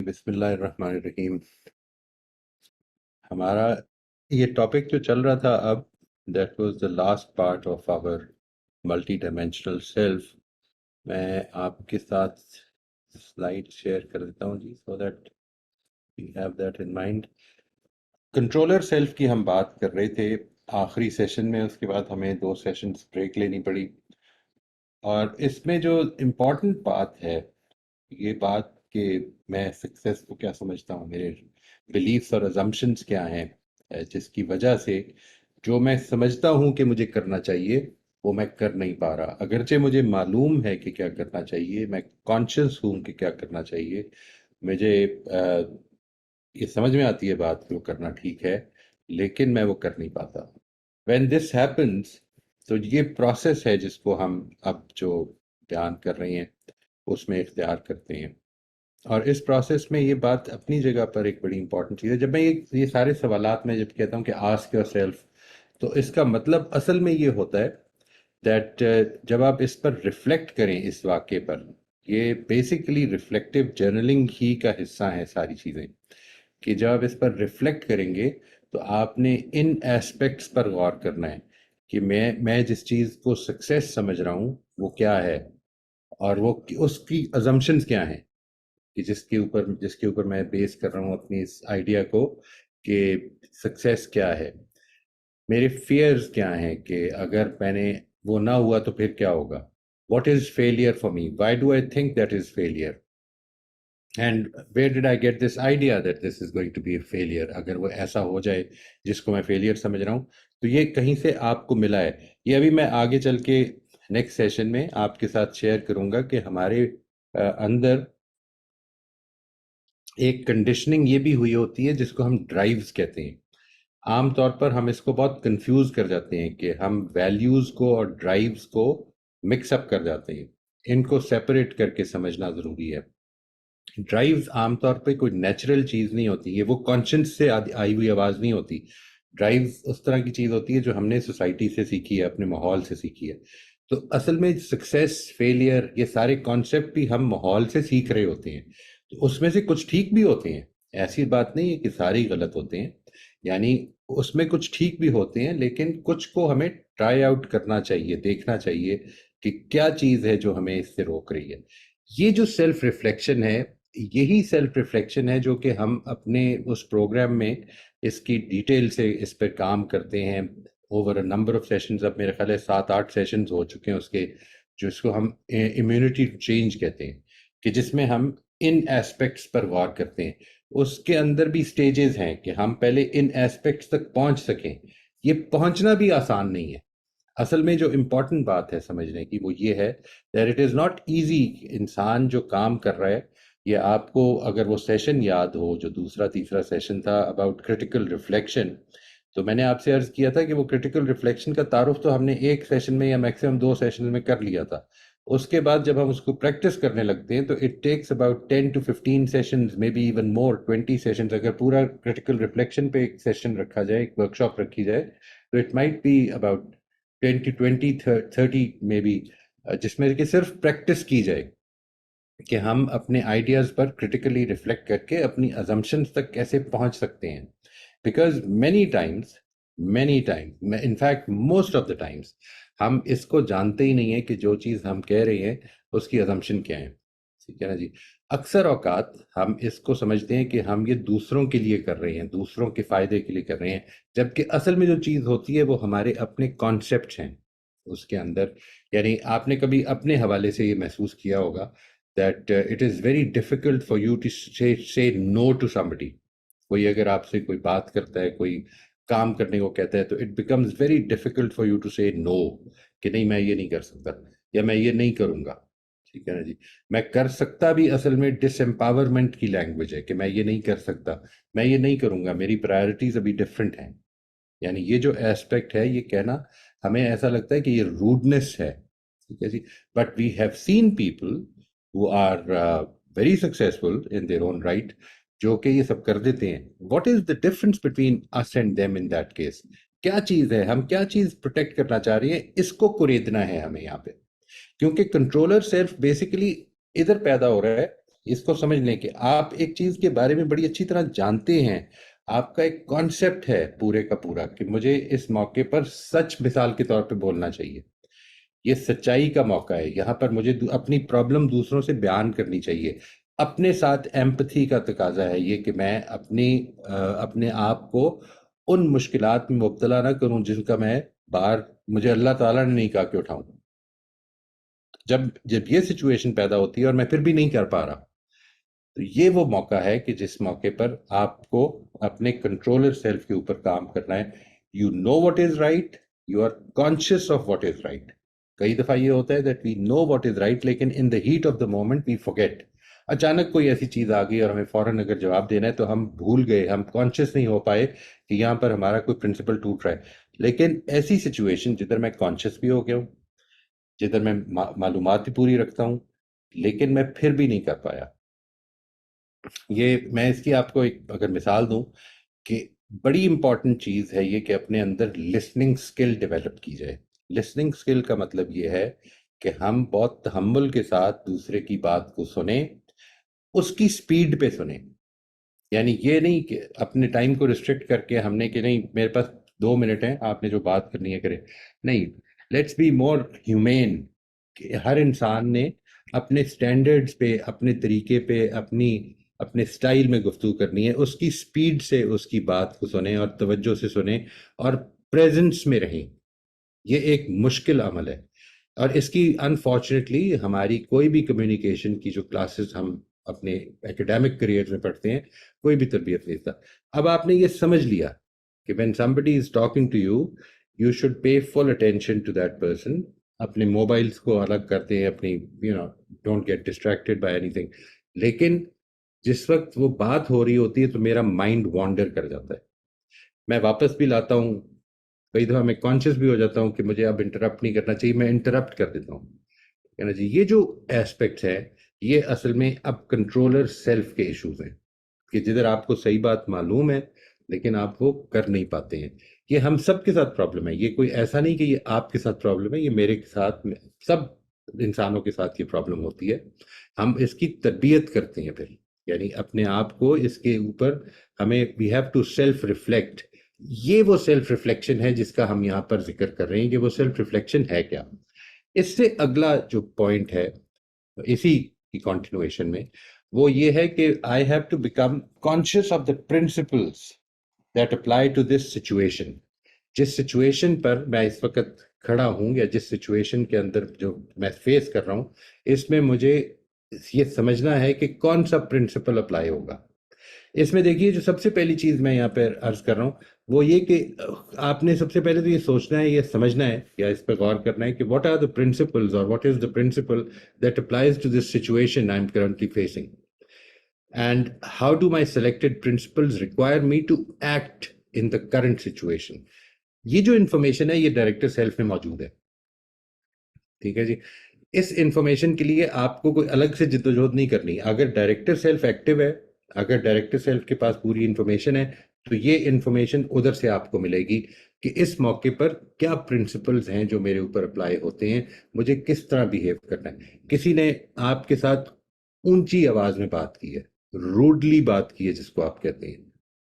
بسم اللہ الرحمن الرحیم. ہمارا یہ ٹاپک جو چل رہا تھا اب، that was the last part of our multi dimensional self. میں آپ کے ساتھ سلائڈ شیئر کر دیتا ہوں جی، so that we have that in mind. Controller self کی ہم بات کر رہے تھے آخری سیشن میں، اس کے بعد ہمیں 2 سیشنز بریک لینی پڑی. اور اس میں جو امپورٹنٹ بات ہے، یہ بات کہ میں سکسیس کو کیا سمجھتا ہوں، میرے بلیفس اور ازمپشنس کیا ہیں، جس کی وجہ سے جو میں سمجھتا ہوں کہ مجھے کرنا چاہیے وہ میں کر نہیں پا رہا. اگرچہ مجھے معلوم ہے کہ کیا کرنا چاہیے، میں کانشیس ہوں کہ کیا کرنا چاہیے، مجھے یہ سمجھ میں آتی ہے بات کہ وہ کرنا ٹھیک ہے، لیکن میں وہ کر نہیں پاتا. وین دس ہیپنس، تو یہ پروسیس ہے جس کو ہم اب جو بیان کر رہے ہیں اس میں اختیار کرتے ہیں. اور اس پروسیس میں یہ بات اپنی جگہ پر ایک بڑی امپورٹنٹ چیز ہے. جب میں یہ سارے سوالات میں جب کہتا ہوں کہ آسک یور سیلف، تو اس کا مطلب اصل میں یہ ہوتا ہے دیٹ جب آپ اس پر ریفلیکٹ کریں اس واقعے پر، یہ بیسیکلی ریفلیکٹیو جرنلنگ ہی کا حصہ ہیں ساری چیزیں، کہ جب آپ اس پر ریفلیکٹ کریں گے تو آپ نے ان ایسپیکٹس پر غور کرنا ہے کہ میں جس چیز کو سکسیس سمجھ رہا ہوں وہ کیا ہے، اور وہ اس کی ازمپشنز کیا ہیں، کہ جس کے اوپر میں بیس کر رہا ہوں اپنی اس آئیڈیا کو کہ سکسیس کیا ہے. میرے فیئرز کیا ہیں کہ اگر میں نے وہ نہ ہوا تو پھر کیا ہوگا. What is failure for me, why do I think that is failure, and where did I get this idea that this is going to be a failure. اگر وہ ایسا ہو جائے جس کو میں فیلئر سمجھ رہا ہوں تو یہ کہیں سے آپ کو ملا ہے. یہ ابھی میں آگے چل کے نیکسٹ سیشن میں آپ کے ساتھ شیئر کروں گا کہ ہمارے اندر ایک کنڈیشننگ یہ بھی ہوئی ہوتی ہے جس کو ہم ڈرائیوز کہتے ہیں. عام طور پر ہم اس کو بہت کنفیوز کر جاتے ہیں کہ ہم ویلیوز کو اور ڈرائیوز کو مکس اپ کر جاتے ہیں. ان کو سیپریٹ کر کے سمجھنا ضروری ہے. ڈرائیوز عام طور پہ کوئی نیچرل چیز نہیں ہوتی، یہ وہ کانشنس سے آئی ہوئی آواز نہیں ہوتی. ڈرائیوز اس طرح کی چیز ہوتی ہے جو ہم نے سوسائٹی سے سیکھی ہے، اپنے ماحول سے سیکھی ہے. تو اصل میں سکسیس، فیلئر، یہ سارے کانسیپٹ بھی ہم ماحول سے سیکھ رہے ہوتے ہیں. تو اس میں سے کچھ ٹھیک بھی ہوتے ہیں، ایسی بات نہیں ہے کہ سارے غلط ہوتے ہیں، یعنی اس میں کچھ ٹھیک بھی ہوتے ہیں، لیکن کچھ کو ہمیں ٹرائی آؤٹ کرنا چاہیے، دیکھنا چاہیے کہ کیا چیز ہے جو ہمیں اس سے روک رہی ہے. یہ جو سیلف ریفلیکشن ہے، یہی سیلف ریفلیکشن ہے جو کہ ہم اپنے اس پروگرام میں اس کی ڈیٹیل سے اس پہ کام کرتے ہیں. Over a number of sessions, اب میرے خیال ہے 7-8 سیشنز ہو چکے ہیں اس کے، جس کو ہم امیونٹی ٹو چینج کہتے ہیں، کہ جس میں ہم ان ایسپیکٹس پر غور کرتے ہیں. اس کے اندر بھی سٹیجز ہیں کہ ہم پہلے ان ایسپیکٹس تک پہنچ سکیں. یہ پہنچنا بھی آسان نہیں ہے. اصل میں جو امپورٹنٹ بات ہے سمجھنے کی وہ یہ ہے that it is not easy. انسان جو کام کر رہا ہے، یہ آپ کو اگر وہ سیشن یاد ہو جو دوسرا تیسرا سیشن تھا اباؤٹ کریٹیکل ریفلیکشن، تو میں نے آپ سے عرض کیا تھا کہ وہ کریٹیکل ریفلیکشن کا تعارف تو ہم نے ایک سیشن میں یا میکسیمم 2 سیشن میں کر لیا تھا. اس کے بعد جب ہم اس کو پریکٹس کرنے لگتے ہیں تو it takes about 10 to 15 sessions, may be even more, 20 sessions. اگر پورا کریٹیکل ریفلیکشن پہ ایک سیشن رکھا جائے، ایک ورک شاپ رکھی جائے، تو it might be about 10 to 20 30 may be, جس میں کہ صرف پریکٹس کی جائے کہ ہم اپنے آئیڈیاز پر کریٹیکلی ریفلیکٹ کر کے اپنی ازمپشنز تک کیسے پہنچ سکتے ہیں. Because many times in fact most of the times ہم اس کو جانتے ہی نہیں ہیں کہ جو چیز ہم کہہ رہے ہیں اس کی ازمپشن کیا ہے. ٹھیک ہے نا جی. اکثر اوقات ہم اس کو سمجھتے ہیں کہ ہم یہ دوسروں کے لیے کر رہے ہیں، دوسروں کے فائدے کے لیے کر رہے ہیں، جبکہ اصل میں جو چیز ہوتی ہے وہ ہمارے اپنے کانسیپٹ ہیں اس کے اندر. یعنی آپ نے کبھی اپنے حوالے سے یہ محسوس کیا ہوگا that it is very difficult for you to say no to somebody. کوئی اگر آپ سے کوئی بات کرتا ہے، کوئی کام کرنے کو کہتا ہے، تو it becomes very difficult for you to say no، کہ نہیں میں یہ نہیں کر سکتا یا میں یہ نہیں کروں گا. ٹھیک ہے نا جی. میں کر سکتا بھی اصل میں ڈس امپاورمنٹ کی لینگویج ہے کہ میں یہ نہیں کر سکتا، میں یہ نہیں کروں گا، میری پرائرٹیز ابھی ڈفرینٹ ہیں. یعنی یہ جو ایسپیکٹ ہے، یہ کہنا ہمیں ایسا لگتا ہے کہ یہ روڈنس ہے. ٹھیک ہے جی. But we have seen people who are very successful in their own right جو کہ یہ سب کر دیتے ہیں. What is the difference between us and them in that case؟ کیا چیز ہے، ہم کیا چیز پروٹیکٹ کرنا چاہ رہے ہیں، اس کو کوریدنا ہے ہمیں یہاں پہ. کیونکہ کنٹرولر سیلف بیسیکلی ادھر پیدا ہو رہا ہے اس کو سمجھ لیں کہ آپ ایک چیز کے بارے میں بڑی اچھی طرح جانتے ہیں، آپ کا ایک کانسیپٹ ہے پورے کا پورا کہ مجھے اس موقع پر سچ مثال کے طور پہ بولنا چاہیے، یہ سچائی کا موقع ہے، یہاں پر مجھے اپنی پرابلم دوسروں سے بیان کرنی چاہیے، اپنے ساتھ ایمپتھی کا تقاضا ہے یہ کہ میں اپنے آپ کو ان مشکلات میں مبتلا نہ کروں جن کا میں مجھے اللہ تعالیٰ نے نہیں کہا کہ اٹھاؤں۔ جب یہ سچویشن پیدا ہوتی ہے اور میں پھر بھی نہیں کر پا رہا، تو یہ وہ موقع ہے کہ جس موقع پر آپ کو اپنے کنٹرولر سیلف کے اوپر کام کرنا ہے۔ You know what is right, you are conscious of what is right. کئی دفعہ یہ ہوتا ہے that we know what is right, لیکن in the heat of the moment we forget. اچانک کوئی ایسی چیز آ گئی اور ہمیں فوراً اگر جواب دینا ہے تو ہم بھول گئے، ہم کانشیس نہیں ہو پائے کہ یہاں پر ہمارا کوئی پرنسپل ٹوٹ رہا ہے۔ لیکن ایسی سچویشن جدھر میں کانشیس بھی ہو گیا ہوں، جدھر میں معلومات بھی پوری رکھتا ہوں، لیکن میں پھر بھی نہیں کر پایا، یہ میں اس کی آپ کو ایک اگر مثال دوں کہ بڑی امپورٹنٹ چیز ہے یہ کہ اپنے اندر لسننگ سکل ڈیولپ کی جائے۔ لسننگ سکل کا مطلب یہ ہے کہ ہم بہت تحمل کے ساتھ دوسرے کی بات کو سنیں، اس کی سپیڈ پہ سنیں، یعنی یہ نہیں کہ اپنے ٹائم کو ریسٹرکٹ کر کے ہم نے کہ نہیں میرے پاس 2 منٹ ہیں، آپ نے جو بات کرنی ہے کرے، نہیں، لیٹس بی مور ہیومین کہ ہر انسان نے اپنے سٹینڈرڈز پہ، اپنے طریقے پہ، اپنے سٹائل میں گفتگو کرنی ہے، اس کی سپیڈ سے اس کی بات کو سنیں اور توجہ سے سنیں اور پریزنس میں رہیں۔ یہ ایک مشکل عمل ہے اور اس کی انفارچونیٹلی ہماری کوئی بھی کمیونیکیشن کی جو کلاسز ہم اپنے ایکیڈیمک کریئر میں پڑھتے ہیں کوئی بھی تربیت نہیں دیتا۔ اب آپ نے یہ سمجھ لیا کہ when somebody is talking to you you should pay full attention to that person۔ اپنے موبائلز کو الگ کرتے ہیں، اپنی don't get distracted by anything، لیکن جس وقت وہ بات ہو رہی ہوتی ہے تو میرا مائنڈ وانڈر کر جاتا ہے، میں واپس بھی لاتا ہوں، کئی دفعہ میں کانشیس بھی ہو جاتا ہوں کہ مجھے اب انٹرپٹ نہیں کرنا چاہیے، میں انٹرپٹ کر دیتا ہوں۔ کہنا جی یہ جو ایسپیکٹس ہیں یہ اصل میں اب کنٹرولر سیلف کے ایشوز ہیں کہ جدھر آپ کو صحیح بات معلوم ہے لیکن آپ وہ کر نہیں پاتے ہیں۔ یہ ہم سب کے ساتھ پرابلم ہے، یہ کوئی ایسا نہیں کہ یہ آپ کے ساتھ پرابلم ہے، یہ میرے ساتھ، سب انسانوں کے ساتھ یہ پرابلم ہوتی ہے۔ ہم اس کی تربیت کرتے ہیں پھر، یعنی اپنے آپ کو اس کے اوپر ہمیں we have to self reflect. یہ وہ سیلف ریفلیکشن ہے جس کا ہم یہاں پر ذکر کر رہے ہیں کہ وہ سیلف ریفلیکشن ہے کیا۔ اس سے اگلا جو پوائنٹ ہے اسی کی کنٹینویشن میں وہ یہ ہے کہ I have to become conscious of the principles that apply to this situation. جس سچویشن پر میں اس وقت کھڑا ہوں یا جس سچویشن کے اندر جو میں فیس کر رہا ہوں، اس میں مجھے یہ سمجھنا ہے کہ کون سا پرنسپل اپلائی ہوگا۔ اس میں دیکھیے جو سب سے پہلی چیز میں یہاں پہ عرض کر رہا ہوں وہ یہ کہ آپ نے سب سے پہلے تو یہ سوچنا ہے، یہ سمجھنا ہے یا اس پہ غور کرنا ہے کہ واٹ آر دا پرنسپلز اور what is the principle that applies to this situation I am currently facing, and how do my selected principles require me to act in the current situation. یہ جو information ہے یہ director self میں موجود ہے، ٹھیک ہے جی۔ اس انفارمیشن کے لیے آپ کو کوئی الگ سے جدوجہد نہیں کرنی۔ اگر ڈائریکٹر سیلف ایکٹیو ہے، اگر ڈائریکٹر سیلف کے پاس پوری انفارمیشن ہے تو یہ انفارمیشن ادھر سے آپ کو ملے گی کہ اس موقع پر کیا پرنسپلز ہیں جو میرے اوپر اپلائی ہوتے ہیں، مجھے کس طرح بیہیو کرنا ہے۔ کسی نے آپ کے ساتھ اونچی آواز میں بات کی ہے، روڈلی بات کی ہے جس کو آپ کہتے ہیں،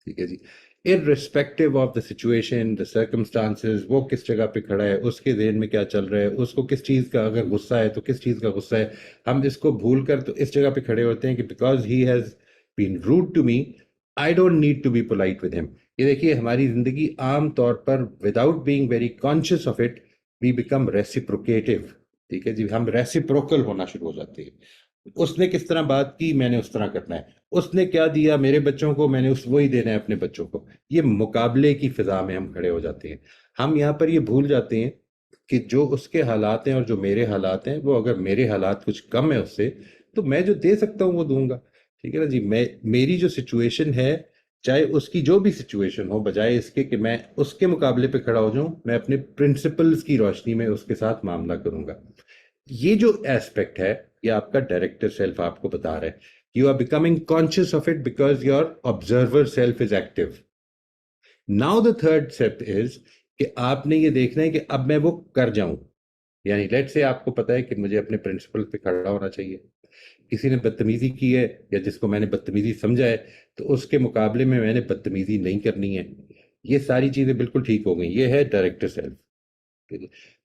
ٹھیک ہے جی، irrespective of the situation, the circumstances، وہ کس جگہ پہ کھڑا ہے، اس کے ذہن میں کیا چل رہا ہے، اس کو کس چیز کا اگر غصہ ہے تو کس چیز کا غصہ ہے، ہم اس کو بھول کر تو اس جگہ پہ کھڑے ہوتے ہیں کہ because he has been rude to me I don't need to be polite with him۔ یہ دیکھیے ہماری زندگی عام طور پر without being very conscious of it we become reciprocative، ٹھیک ہے جی، ہم ریسیپروکل ہونا شروع ہو جاتے ہیں۔ اس نے کس طرح بات کی میں نے اس طرح کرنا ہے، اس نے کیا دیا میرے بچوں کو میں نے وہی دینا ہے اپنے بچوں کو۔ یہ مقابلے کی فضا میں ہم کھڑے ہو جاتے ہیں۔ ہم یہاں پر یہ بھول جاتے ہیں کہ جو اس کے حالات ہیں اور جو میرے حالات ہیں، وہ اگر میرے حالات کچھ کم ہے اس سے تو میں جو دے سکتا ہوں وہ دوں گا، ٹھیک ہے نا جی۔ میری جو سچویشن ہے چاہے اس کی جو بھی سچویشن ہو، بجائے اس کے کہ میں اس کے مقابلے پہ کھڑا ہو جاؤں، میں اپنے پرنسپلز کی روشنی میں اس کے ساتھ معاملہ کروں گا۔ یہ جو ایسپیکٹ ہے یہ آپ کا ڈائریکٹر سیلف آپ کو بتا رہا ہے، you are becoming conscious of it because your observer self is active. Now the third step is کہ آپ نے یہ دیکھنا ہے کہ اب میں وہ کر جاؤں، یعنی لیٹ سے آپ کو پتا ہے کہ مجھے اپنے پرنسپل پہ کھڑا ہونا چاہیے، کسی نے بدتمیزی کی ہے یا جس کو میں نے بدتمیزی سمجھا ہے تو اس کے مقابلے میں نے بدتمیزی نہیں کرنی ہے. یہ ساری چیزیں بالکل ٹھیک ہو گئیں. یہ ہے ڈائریکٹر سیلف.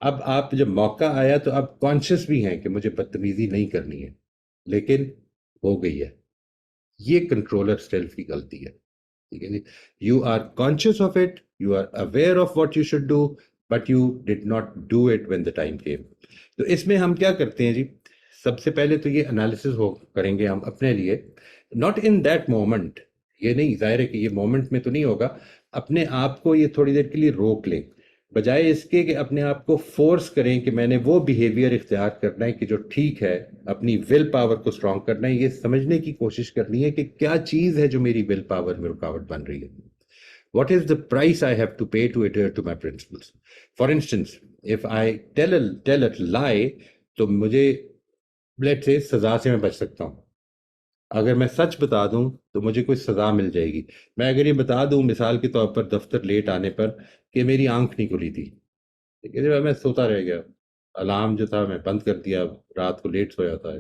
اب آپ جب موقع آیا تو آپ کانشیس بھی ہیں کہ مجھے بدتمیزی نہیں کرنی ہے لیکن ہو گئی ہے. یہ کنٹرولر سیلف کی غلطی ہے. ٹھیک ہے جی. You are conscious of it, you are aware of what you should do, but you did not do it when the time came. تو اس میں ہم کیا کرتے ہیں جی, سب سے پہلے تو یہ انالیسس کریں گے ہم اپنے لیے, ناٹ ان دیٹ مومنٹ. یہ نہیں, ظاہر ہے کہ یہ مومنٹ میں تو نہیں ہوگا. اپنے آپ کو یہ تھوڑی دیر کے لیے روک لیں, بجائے اس کے کہ اپنے آپ کو فورس کریں کہ میں نے وہ بیہیویئر اختیار کرنا ہے کہ جو ٹھیک ہے. اپنی ول پاور کو اسٹرانگ کرنا ہے, یہ سمجھنے کی کوشش کرنی ہے کہ کیا چیز ہے جو میری ول پاور میں رکاوٹ بن رہی ہے. What is the price I have to pay to adhere to my principles. For instance, if I tell it lie, تو مجھے لیٹ سے سزا سے میں بچ سکتا ہوں. اگر میں سچ بتا دوں تو مجھے کوئی سزا مل جائے گی. میں اگر یہ بتا دوں مثال کے طور پر دفتر لیٹ آنے پر کہ میری آنکھ نہیں کھلی تھی, ٹھیک ہے جی, میں سوتا رہ گیا, الارم جو تھا میں بند کر دیا, رات کو لیٹ سویا تھا.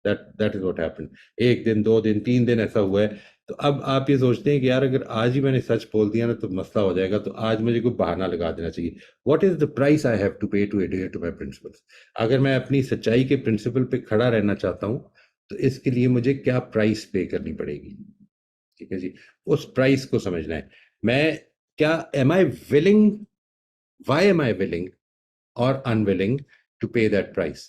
That is what happen. ایک دن, 2 دن, 3 دن ایسا ہوا ہے. تو اب آپ یہ سوچتے ہیں کہ یار اگر آج ہی میں نے سچ بول دیا نا تو مسئلہ ہو جائے گا, تو آج مجھے کوئی بہانہ لگا دینا چاہیے. What is the price I have to pay to adhere to my principles. اگر میں اپنی سچائی کے پرنسپل پہ کھڑا رہنا چاہتا ہوں تو اس کے لیے مجھے کیا پرائس پے کرنی پڑے گی. ٹھیک ہے جی, اس پرائس کو سمجھنا ہے. میں کیا ایم آئی ولنگ, وائی ایم آئی ولنگ اور unwilling to pay that price.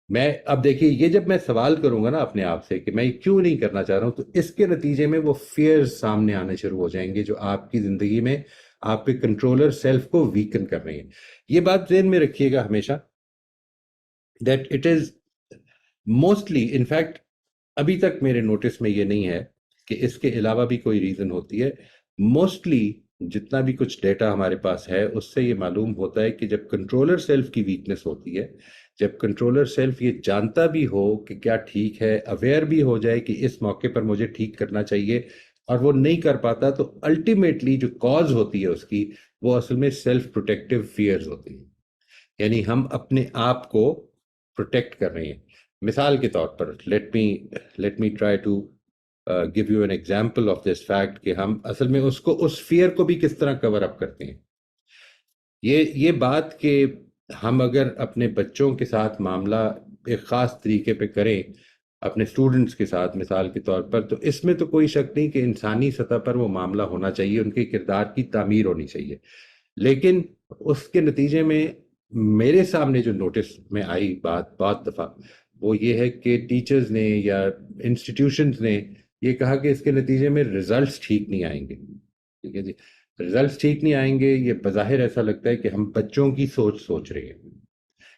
میں اب دیکھیے, یہ جب میں سوال کروں گا نا اپنے آپ سے کہ میں کیوں نہیں کرنا چاہ رہا ہوں, تو اس کے نتیجے میں وہ فیئرز سامنے آنے شروع ہو جائیں گے جو آپ کی زندگی میں آپ کے کنٹرولر سیلف کو ویکن کر رہے ہیں. یہ بات ذہن میں رکھیے گا ہمیشہ, that it is mostly, in fact ابھی تک میرے نوٹس میں یہ نہیں ہے کہ اس کے علاوہ بھی کوئی ریزن ہوتی ہے. موسٹلی جتنا بھی کچھ ڈیٹا ہمارے پاس ہے اس سے یہ معلوم ہوتا ہے کہ جب کنٹرولر سیلف کی ویکنس ہوتی ہے, جب کنٹرولر سیلف یہ جانتا بھی ہو کہ کیا ٹھیک ہے, اویئر بھی ہو جائے کہ اس موقع پر مجھے ٹھیک کرنا چاہیے, اور وہ نہیں کر پاتا, تو الٹیمیٹلی جو کاز ہوتی ہے اس کی وہ اصل میں سیلف پروٹیکٹیو فیئرز ہوتی ہیں. یعنی ہم اپنے آپ کو پروٹیکٹ کر رہے ہیں. مثال کے طور پر let me try to give you an example of this fact کہ ہم اصل میں اس فیئر کو بھی کس طرح کور اپ کرتے ہیں. یہ بات کہ ہم اگر اپنے بچوں کے ساتھ معاملہ ایک خاص طریقے پہ کریں, اپنے اسٹوڈنٹس کے ساتھ مثال کے طور پر, تو اس میں تو کوئی شک نہیں کہ انسانی سطح پر وہ معاملہ ہونا چاہیے, ان کے کردار کی تعمیر ہونی چاہیے. لیکن اس کے نتیجے میں میرے سامنے جو نوٹس میں آئی بات بہت دفعہ, وہ یہ ہے کہ ٹیچرز نے یا انسٹیٹیوشنز نے یہ کہا کہ اس کے نتیجے میں ریزلٹس ٹھیک نہیں آئیں گے. ٹھیک ہے جی, ریزلٹس ٹھیک نہیں آئیں گے, یہ بظاہر ایسا لگتا ہے کہ ہم بچوں کی سوچ رہے ہیں.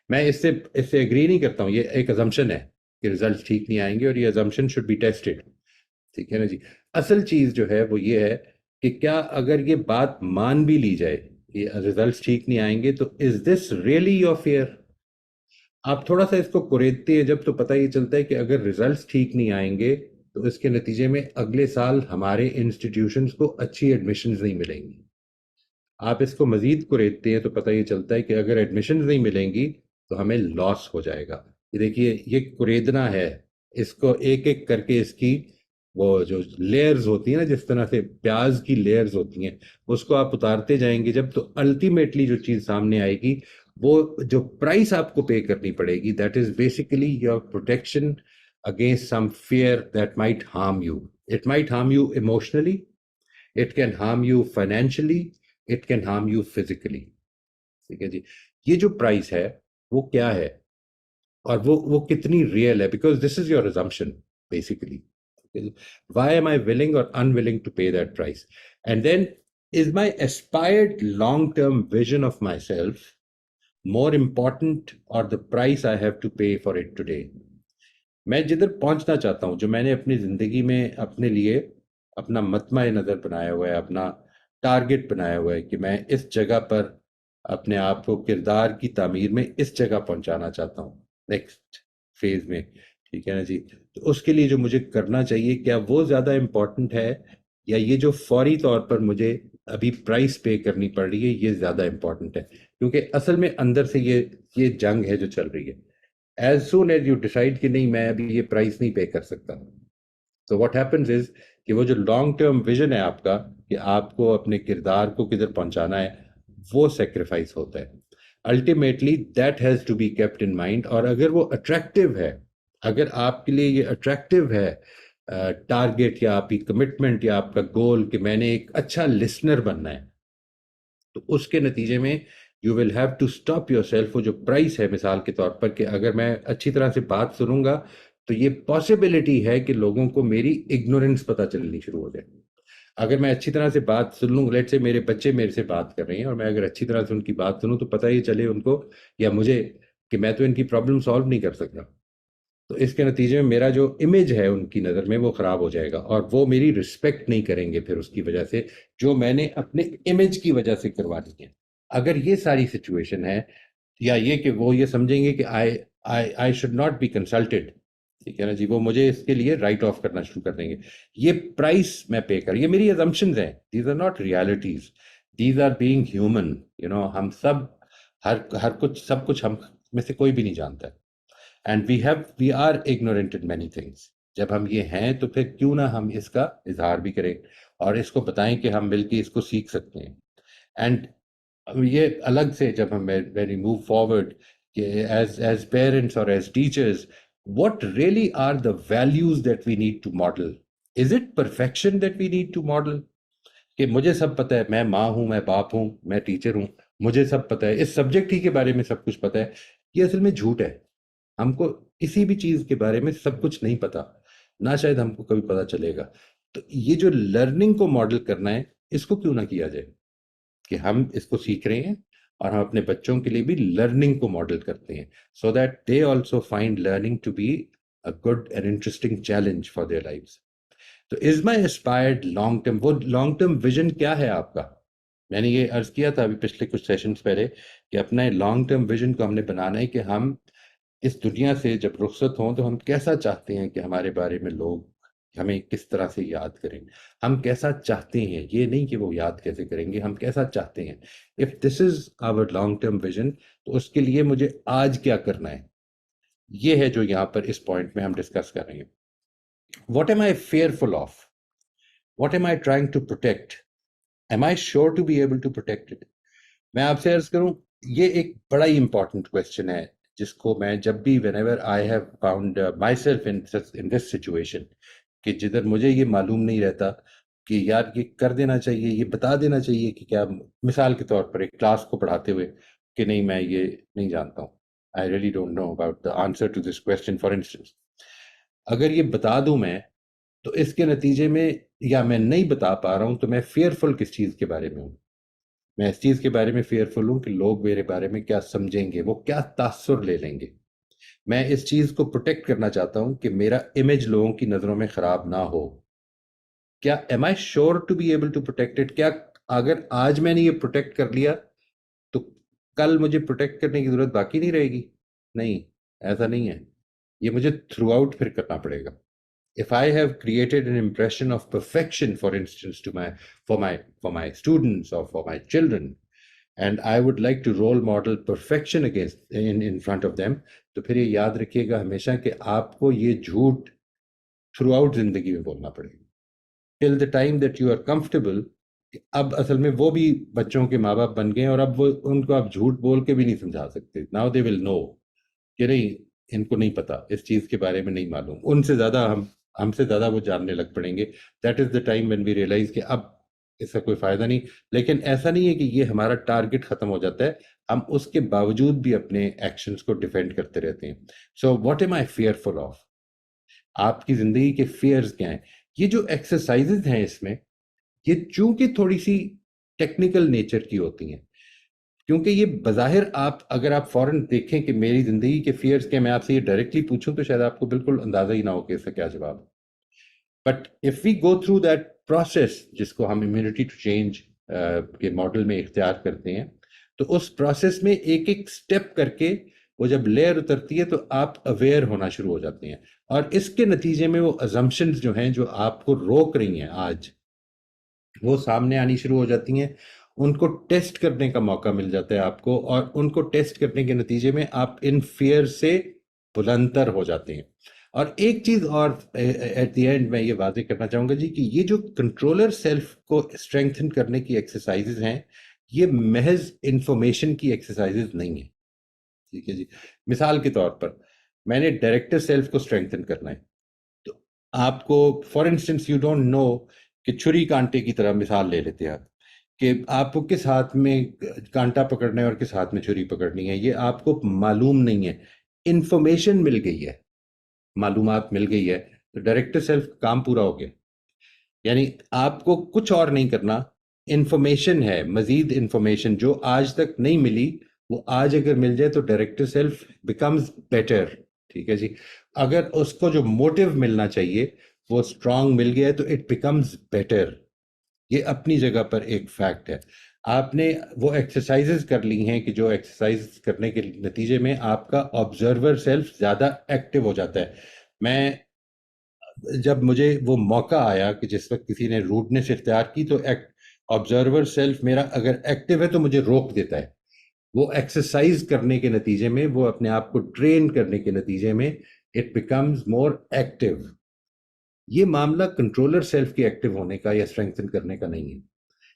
میں اس سے ایگری نہیں کرتا ہوں. یہ ایک ازمپشن ہے کہ ریزلٹس ٹھیک نہیں آئیں گے, اور یہ ازمپشن شوڈ بی ٹیسٹڈ. ٹھیک ہے نا جی. اصل چیز جو ہے وہ یہ ہے کہ کیا اگر یہ بات مان بھی لی جائے کہ ریزلٹس ٹھیک نہیں آئیں گے, تو از دس ریئلی یور فیئر. آپ تھوڑا سا اس کو کوریدتے ہیں جب, تو پتہ یہ چلتا ہے کہ اگر ریزلٹس ٹھیک نہیں آئیں گے تو اس کے نتیجے میں اگلے سال ہمارے انسٹیٹیوشنز کو اچھی ایڈمیشنز نہیں ملیں گی. آپ اس کو مزید کوریدتے ہیں تو پتہ یہ چلتا ہے کہ اگر ایڈمیشنز نہیں ملیں گی تو ہمیں لاس ہو جائے گا. یہ دیکھیے, یہ کوریدنا ہے, اس کو ایک ایک کر کے اس کی وہ جو لیئرز ہوتی ہیں نا, جس طرح سے پیاز کی لیئرز ہوتی ہیں, اس کو آپ اتارتے جائیں گے جب, تو الٹیمیٹلی جو چیز سامنے آئے گی, وہ جو پرائس آپ کو پے کرنی پڑے گی, that is basically your protection against some fear that might harm you. It might harm you emotionally, it can harm you financially, it can harm you physically. ٹھیک ہے جی. یہ جو پرائس ہے وہ کیا ہے اور وہ کتنی ریئل ہے, because this is your assumption basically. Why am I willing or unwilling to pay that price? And then, is my aspired long-term vision of myself more important or the price I have to pay for it today? میں جدھر پہنچنا چاہتا ہوں, جو میں نے اپنی زندگی میں اپنے لیے اپنا مطمع نظر بنایا ہوا ہے, اپنا ٹارگٹ بنایا ہوا ہے کہ میں اس جگہ پر اپنے آپ کو کردار کی تعمیر میں اس جگہ پہنچانا چاہتا ہوں نیکسٹ فیز میں. ٹھیک ہے نا جی. تو اس کے لیے جو مجھے کرنا چاہیے, کیا وہ زیادہ امپورٹنٹ ہے یا یہ جو فوری طور پر مجھے ابھی پرائس پے کرنی پڑ رہی ہے یہ زیادہ امپورٹنٹ ہے؟ کیونکہ اصل میں اندر سے یہ جنگ ہے جو چل رہی ہے. As soon as you decide کہ نہیں میں ابھی یہ پرائس نہیں پے کر سکتا، تو واٹ ہیپنز از کہ وہ جو لانگ ٹرم ویژن ہے آپ کا کہ آپ کو اپنے کردار کو کدھر پہنچانا ہے، وہ سیکریفائس ہوتا ہے ultimately. That has to be kept in mind. اور اگر وہ اٹریکٹیو ہے، اگر آپ کے لیے یہ اٹریکٹیو ہے ٹارگیٹ یا آپ کی کمٹمنٹ یا آپ کا گول کہ میں نے ایک اچھا لسنر بننا ہے، تو اس کے نتیجے میں you will have to stop your self. وہ جو پرائس ہے مثال کے طور پر کہ اگر میں اچھی طرح سے بات سنوں گا تو یہ پاسبلٹی ہے کہ لوگوں کو میری اگنورینس پتہ چلنی شروع ہو جائے. اگر میں اچھی طرح سے بات سن لوں، لیٹ سے میرے بچے میرے سے بات کر رہے ہیں اور میں اگر اچھی طرح سے ان کی بات سنوں تو پتہ یہ چلے ان کو یا مجھے کہ میں تو ان کی پرابلم سالو نہیں کر سکتا، تو اس کے نتیجے میں میرا جو امیج ہے ان کی نظر میں وہ خراب ہو جائے گا اور وہ میری رسپیکٹ نہیں کریں گے پھر اس کی وجہ سے جو میں نے اپنے امیج کی وجہ سے کروانی ہے. اگر یہ ساری سچویشن ہے یا یہ کہ وہ یہ سمجھیں گے کہ I should not be consulted, ٹھیک ہے نا جی، وہ مجھے اس کے لیے رائٹ آف کرنا شروع کر دیں گے. یہ پرائس میں پے کر، یہ میری ازمپشنز ہیں، these are not realities, these are being human. ہم سب ہر کچھ سب کچھ ہم میں سے کوئی بھی نہیں جانتا ہے. And we are ignorant in many things. جب ہم یہ ہیں تو پھر کیوں نہ ہم اس کا اظہار بھی کریں اور اس کو بتائیں کہ ہم مل کے اس کو سیکھ سکتے ہیں. اینڈ یہ الگ سے جب ہم when we move forward کہ as parents or as teachers, what really are the values that we need to model? Is it perfection that we need to model? کہ مجھے سب پتہ ہے، میں ماں ہوں، میں باپ ہوں، میں ٹیچر ہوں، مجھے سب پتہ ہے، اس سبجیکٹ ہی کے بارے میں سب کچھ پتہ ہے. یہ اصل میں جھوٹ ہے. ہم کو کسی بھی چیز کے بارے میں سب کچھ نہیں پتا، نہ شاید ہم کو کبھی پتا چلے گا. تو یہ جو لرننگ کو ماڈل کرنا ہے، اس کو کیوں نہ کیا جائے کہ ہم اس کو سیکھ رہے ہیں اور ہم اپنے بچوں کے لیے بھی لرننگ کو ماڈل کرتے ہیں so that they also find learning to be a good and interesting challenge for their lives. تو is my inspired long term, وہ لانگ ٹرم ویژن کیا ہے آپ کا؟ میں نے یہ عرض کیا تھا ابھی پچھلے کچھ سیشنز پہلے کہ اپنا لانگ ٹرم ویژن کو ہم نے بنانا ہے کہ ہم اس دنیا سے جب رخصت ہوں تو ہم کیسا چاہتے ہیں کہ ہمارے بارے میں لوگ ہمیں کس طرح سے یاد کریں. ہم کیسا چاہتے ہیں، یہ نہیں کہ وہ یاد کیسے کریں گے، ہم کیسا چاہتے ہیں. If this is hour long term vision تو اس کے لیے مجھے آج کیا کرنا ہے، یہ ہے جو یہاں پر اس پوائنٹ میں ہم ڈسکس کر رہے ہیں. What am I fearful of, what am I trying to protect, am I sure to be able to protect it. میں آپ سے عرض کروں، یہ ایک بڑا ہی امپورٹنٹ کویسچن ہے جس کو میں جب بھی when ever I have found my self in this situation کہ جدھر مجھے یہ معلوم نہیں رہتا کہ یار یہ کر دینا چاہیے، یہ بتا دینا چاہیے کہ کیا، مثال کے طور پر ایک کلاس کو پڑھاتے ہوئے کہ نہیں میں یہ نہیں جانتا ہوں، I really don't know about the answer to this question for instance. اگر یہ بتا دوں میں تو اس کے نتیجے میں یا میں نہیں بتا پا رہا ہوں تو میں فیئرفل کس چیز کے بارے میں ہوں؟ میں اس چیز کے بارے میں فیئرفل ہوں کہ لوگ میرے بارے میں کیا سمجھیں گے، وہ کیا تاثر لے لیں گے. میں اس چیز کو پروٹیکٹ کرنا چاہتا ہوں کہ میرا امیج لوگوں کی نظروں میں خراب نہ ہو. کیا am I sure to be able to protect it? کیا اگر آج میں نے یہ پروٹیکٹ کر لیا تو کل مجھے پروٹیکٹ کرنے کی ضرورت باقی نہیں رہے گی؟ نہیں، ایسا نہیں ہے. یہ مجھے تھرو آؤٹ پھر کرنا پڑے گا. If I have created an impression of perfection, for instance, for my students or for my children, and I would like to role model perfection in front of them, تو پھر یہ یاد رکھیے گا ہمیشہ کہ آپ کو یہ جھوٹ تھرو آؤٹ زندگی میں بولنا پڑے گا till the time that you are comfortable. اب اصل میں وہ بھی بچوں کے ماں باپ بن گئے اور اب وہ ان کو آپ جھوٹ بول کے بھی نہیں سمجھا سکتے. ناؤ دے ول نو کہ نہیں، ان کو نہیں پتا، اس چیز کے بارے میں نہیں معلوم، ان سے زیادہ ہم سے زیادہ وہ جاننے لگ پڑیں گے. That is the time when we realize کہ اب اس کا کوئی فائدہ نہیں. لیکن ایسا نہیں ہے کہ یہ ہمارا ٹارگٹ ختم ہو جاتا ہے، ہم اس کے باوجود بھی اپنے ایکشنز کو ڈیفینڈ کرتے رہتے ہیں. So what am I fearful of? آپ کی زندگی کے فیئرز کیا ہیں؟ یہ جو ایکسرسائزز ہیں اس میں، یہ چونکہ تھوڑی سی ٹیکنیکل نیچر کی ہوتی ہیں، کیونکہ یہ بظاہر اگر آپ فوراً دیکھیں کہ میری زندگی کے فیئرز کیا، میں آپ سے یہ ڈائریکٹلی پوچھوں تو شاید آپ کو بالکل اندازہ ہی نہ ہو کہ اس کا کیا جواب. But if we go through that process جس کو ہم امیونٹی ٹو چینج کے ماڈل میں اختیار کرتے ہیں، تو اس پروسیس میں ایک ایک سٹیپ کر کے وہ جب لیئر اترتی ہے تو آپ اویئر ہونا شروع ہو جاتے ہیں، اور اس کے نتیجے میں وہ ازمپشنز جو ہیں جو آپ کو روک رہی ہیں آج، وہ سامنے آنی شروع ہو جاتی ہیں. ان کو ٹیسٹ کرنے کا موقع مل جاتا ہے آپ کو، اور ان کو ٹیسٹ کرنے کے نتیجے میں آپ ان فیئر سے بلندتر ہو جاتے ہیں. اور ایک چیز اور ایٹ دی اینڈ میں یہ واضح کرنا چاہوں گا جی کہ یہ جو کنٹرولر سیلف کو اسٹرینتھن کرنے کی ایکسرسائزز ہیں یہ محض انفارمیشن کی ایکسرسائزز نہیں ہیں. ٹھیک ہے جی. مثال کے طور پر میں نے ڈائریکٹر سیلف کو اسٹرینتھن کرنا ہے تو آپ کو for instance you don't know کہ چھری کانٹے کی طرح مثال لے لیتے ہیں آپ کہ آپ کو کس ہاتھ میں کانٹا پکڑنا ہے اور کس ہاتھ میں چھری پکڑنی ہے یہ آپ کو معلوم نہیں ہے. انفارمیشن مل گئی ہے, معلومات مل گئی ہے تو ڈائریکٹر سیلف کام پورا ہو گیا. یعنی آپ کو کچھ اور نہیں کرنا, انفارمیشن ہے, مزید انفارمیشن جو آج تک نہیں ملی وہ آج اگر مل جائے تو ڈائریکٹر سیلف بیکمز بیٹر. ٹھیک ہے جی. اگر اس کو جو موٹیو ملنا چاہیے وہ اسٹرانگ مل گیا ہے تو اٹ بیکمز بیٹر. یہ اپنی جگہ پر ایک فیکٹ ہے. آپ نے وہ ایکسرسائزز کر لی ہیں کہ جو ایکسرسائز کرنے کے نتیجے میں آپ کا آبزرور سیلف زیادہ ایکٹیو ہو جاتا ہے. میں جب مجھے وہ موقع آیا کہ جس وقت کسی نے روڈنس اختیار کی تو آبزرور سیلف میرا اگر ایکٹیو ہے تو مجھے روک دیتا ہے. وہ ایکسرسائز کرنے کے نتیجے میں, وہ اپنے آپ کو ٹرین کرنے کے نتیجے میں اٹ بیکمز مور ایکٹیو. یہ معاملہ کنٹرولر سیلف کے ایکٹیو ہونے کا یا اسٹرینتھن کرنے کا نہیں ہے.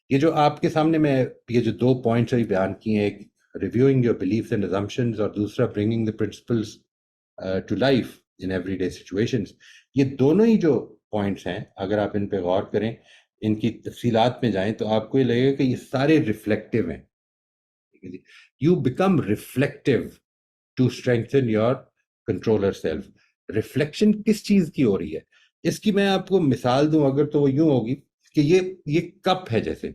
یہ جو آپ کے سامنے میں یہ جو 2 پوائنٹس ابھی بیان کیے ہیں, ایک reviewing your beliefs and assumptions اور دوسرا bringing the principles to life in every day situations, یہ دونوں ہی جو پوائنٹس ہیں اگر آپ ان پہ غور کریں, ان کی تفصیلات میں جائیں تو آپ کو یہ لگے گا کہ یہ سارے ریفلیکٹیو ہیں. You become reflective to strengthen your controller self. Reflection کس چیز کی ہو رہی ہے اس کی میں آپ کو مثال دوں اگر تو وہ یوں ہوگی کہ یہ کپ ہے جیسے.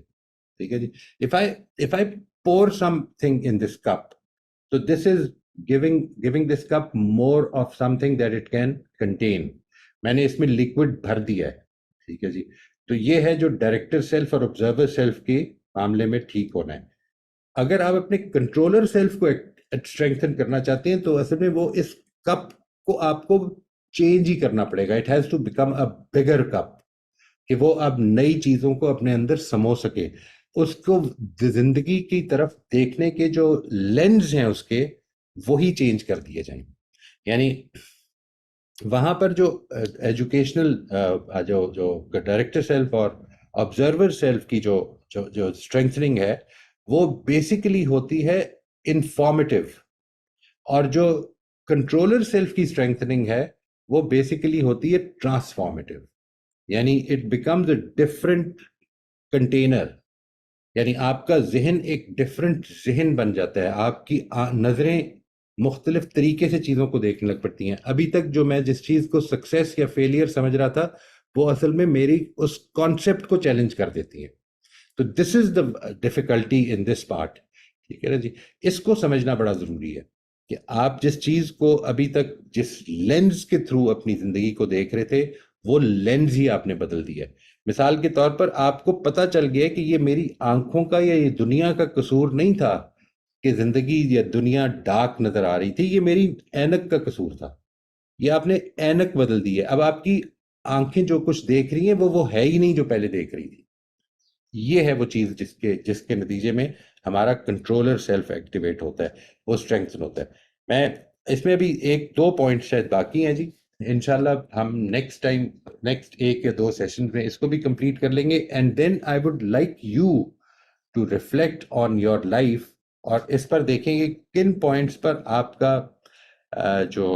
ٹھیک ہے جی. if I pour something in this cup, so this is giving this cup more of something that it can contain. میں نے اس میں لیکوڈ بھر دیا ہے. ٹھیک ہے جی. تو یہ ہے جو ڈائریکٹر سیلف اور آبزرور سیلف کے معاملے میں ٹھیک ہونا ہے. اگر آپ اپنے کنٹرولر سیلف کو اسٹرینتھن کرنا چاہتے ہیں تو اصل میں وہ اس کپ کو آپ کو چینج ہی کرنا پڑے گا. It has to become a bigger cup کہ وہ اب نئی چیزوں کو اپنے اندر سمو سکے. اس کو زندگی کی طرف دیکھنے کے جو لینز ہیں اس کے وہی چینج کر دیے جائیں. یعنی وہاں پر جو ایجوکیشنل جو ڈائریکٹر سیلف اور آبزرور سیلف کی جو اسٹرینتھننگ ہے وہ بیسیکلی ہوتی ہے انفارمیٹیو, اور جو کنٹرولر سیلف کی اسٹرینتھننگ ہے وہ بیسیکلی ہوتی ہے ٹرانسفارمیٹیو. یعنی it becomes a different container. یعنی آپ کا ذہن ایک ڈفرنٹ ذہن بن جاتا ہے, آپ کی نظریں مختلف طریقے سے چیزوں کو دیکھنے لگ پڑتی ہیں. ابھی تک جو میں جس چیز کو سکسیس یا فیلئر سمجھ رہا تھا وہ اصل میں میری اس کانسیپٹ کو چیلنج کر دیتی ہیں. تو دس از the difficulty in this part. ٹھیک ہے نا جی. اس کو سمجھنا بڑا ضروری ہے کہ آپ جس چیز کو ابھی تک جس لینز کے تھرو اپنی زندگی کو دیکھ رہے تھے وہ لینز ہی آپ نے بدل دیا ہے. مثال کے طور پر آپ کو پتہ چل گیا کہ یہ میری آنکھوں کا یا یہ دنیا کا قصور نہیں تھا کہ زندگی یا دنیا ڈارک نظر آ رہی تھی, یہ میری اینک کا قصور تھا. یہ آپ نے اینک بدل دی ہے. اب آپ کی آنکھیں جو کچھ دیکھ رہی ہیں وہ ہے ہی نہیں جو پہلے دیکھ رہی تھی. یہ ہے وہ چیز جس کے نتیجے میں ہمارا کنٹرولر سیلف ایکٹیویٹ ہوتا ہے, وہ اسٹرینگتھن ہوتا ہے. میں اس میں ابھی 1-2 پوائنٹ شاید باقی ہیں جی, انشاءاللہ ہم نیکسٹ ٹائم نیکسٹ 1 یا 2 سیشن میں اس کو بھی کمپلیٹ کر لیں گے. And then I would like you to reflect on your life, اور اس پر دیکھیں گے کن پوائنٹس پر آپ کا جو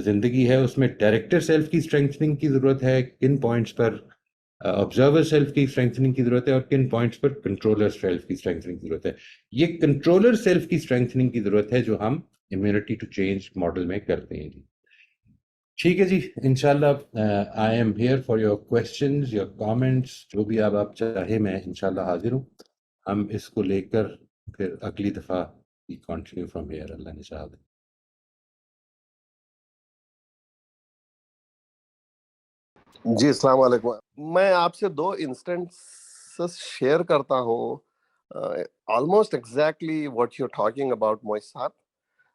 زندگی ہے اس میں ڈائریکٹر سیلف کی اسٹرینتھننگ کی ضرورت ہے, کن پوائنٹس پر آبزرور سیلف کی اسٹرینتھننگ کی ضرورت ہے, اور کن پوائنٹس پر کنٹرولر سیلف کی اسٹرینتھننگ کی ضرورت ہے. یہ کنٹرولر سیلف کی اسٹرینتھننگ کی ضرورت ہے جو ہم امیونٹی ٹو چینج ماڈل میں کرتے ہیں جی. ٹھیک ہے جی. انشاءاللہ I am here for your questions, your comments, جو بھی آپ چاہیں میں انشاءاللہ حاضر ہوں. ہم اس کو لے کر پھر اگلی دفعہ کنٹینیو فرام ہیئر, اللہ نے چاہا. جی السلام علیکم. میں آپ سے 2 انسٹنٹس شیئر کرتا ہوں, almost exactly what you're talking about, Moisat,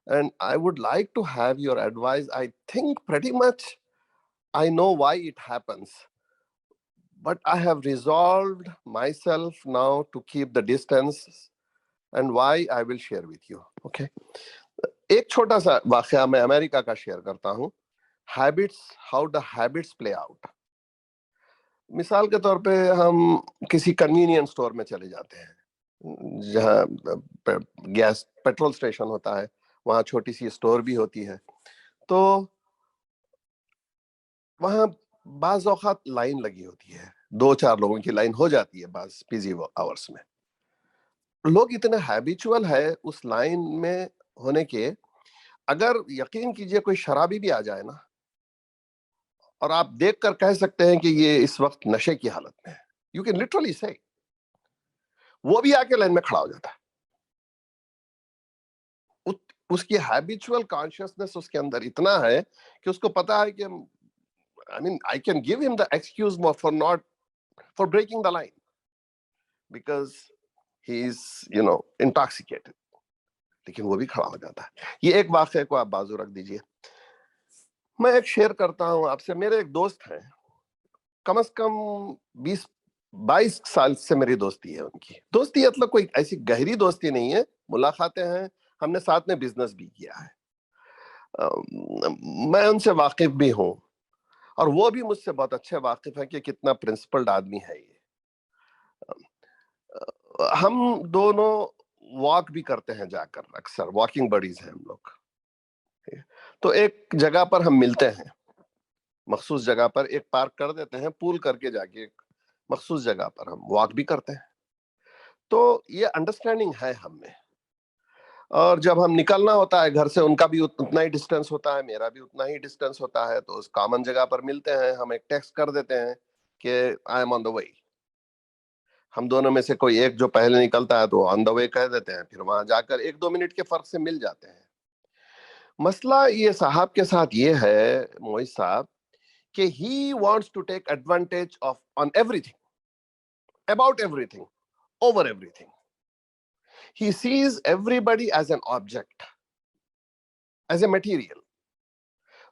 and I would like to have your advice. I think pretty much I know why it happens, but I have resolved myself now to keep the distance, and why I will share with you. Okay. ایک چھوٹا سا واقعہ میں امریکہ کا share کرتا ہوں. Habits, how the habits play out. مثال کے طور پہ ہم کسی کنوینئنس اسٹور میں چلے جاتے ہیں جہاں گیس پیٹرول اسٹیشن ہوتا ہے، وہاں چھوٹی سی اسٹور بھی ہوتی ہے. تو وہاں بعض اوقات لائن لگی ہوتی ہے، 2-4 لوگوں کی لائن ہو جاتی ہے بعض بزی آورس میں. لوگ اتنے ہیبیچول ہے اس لائن میں ہونے کے، اگر یقین کیجئے کوئی شرابی بھی آ جائے نا، اور آپ دیکھ کر کہہ سکتے ہیں کہ یہ اس وقت نشے کی حالت میں ہے، یو کین لٹرلی سے، وہ بھی آ کے لائن میں کھڑا ہو جاتا ہے. اس کی ہیبیچول کانشیسنس اس کے اندر اتنا ہے کہ اس کو پتا ہے کہ I mean, I can give him the excuse for breaking the line because he is, intoxicated. لیکن وہ بھی کھڑا ہو جاتا ہے. یہ ایک واقعے کو آپ بازو رکھ دیجئے. میں ایک شیئر کرتا ہوں آپ سے. میرے ایک دوست ہیں، کم از کم 20-22 سال سے میری دوستی ہے. ان کی دوستی مطلب کوئی ایسی گہری دوستی نہیں ہے، ملاقاتیں ہیں، ہم نے ساتھ میں بزنس بھی کیا ہے. میں ان سے واقف بھی ہوں، اور وہ بھی مجھ سے بہت اچھے واقف ہے کہ کتنا پرنسپلڈ آدمی ہے یہ. ہم دونوں واک بھی کرتے ہیں جا کر، اکثر واکنگ بڈیز ہیں ہم لوگ. تو ایک جگہ پر ہم ملتے ہیں، مخصوص جگہ پر ایک پارک کر دیتے ہیں، پول کر کے جا کے ایک مخصوص جگہ پر ہم واک بھی کرتے ہیں. تو یہ انڈرسٹینڈنگ ہے ہم میں. اور جب ہم نکلنا ہوتا ہے گھر سے، ان کا بھی اتنا ہی ڈسٹینس ہوتا ہے، میرا بھی اتنا ہی ڈسٹینس ہوتا ہے، تو اس کامن جگہ پر ملتے ہیں. ہم ایک ٹیکسٹ کر دیتے ہیں کہ آئی ایم آن دا وے. ہم دونوں میں سے کوئی ایک جو پہلے نکلتا ہے تو آن دا وے کہہ دیتے ہیں، پھر وہاں جا کر 1-2 منٹ کے فرق سے مل جاتے ہیں. مسئلہ یہ صاحب کے ساتھ یہ ہے، موئز صاحب، کہ he wants to take advantage on everything, about everything, over everything. He sees everybody as an object, as a material.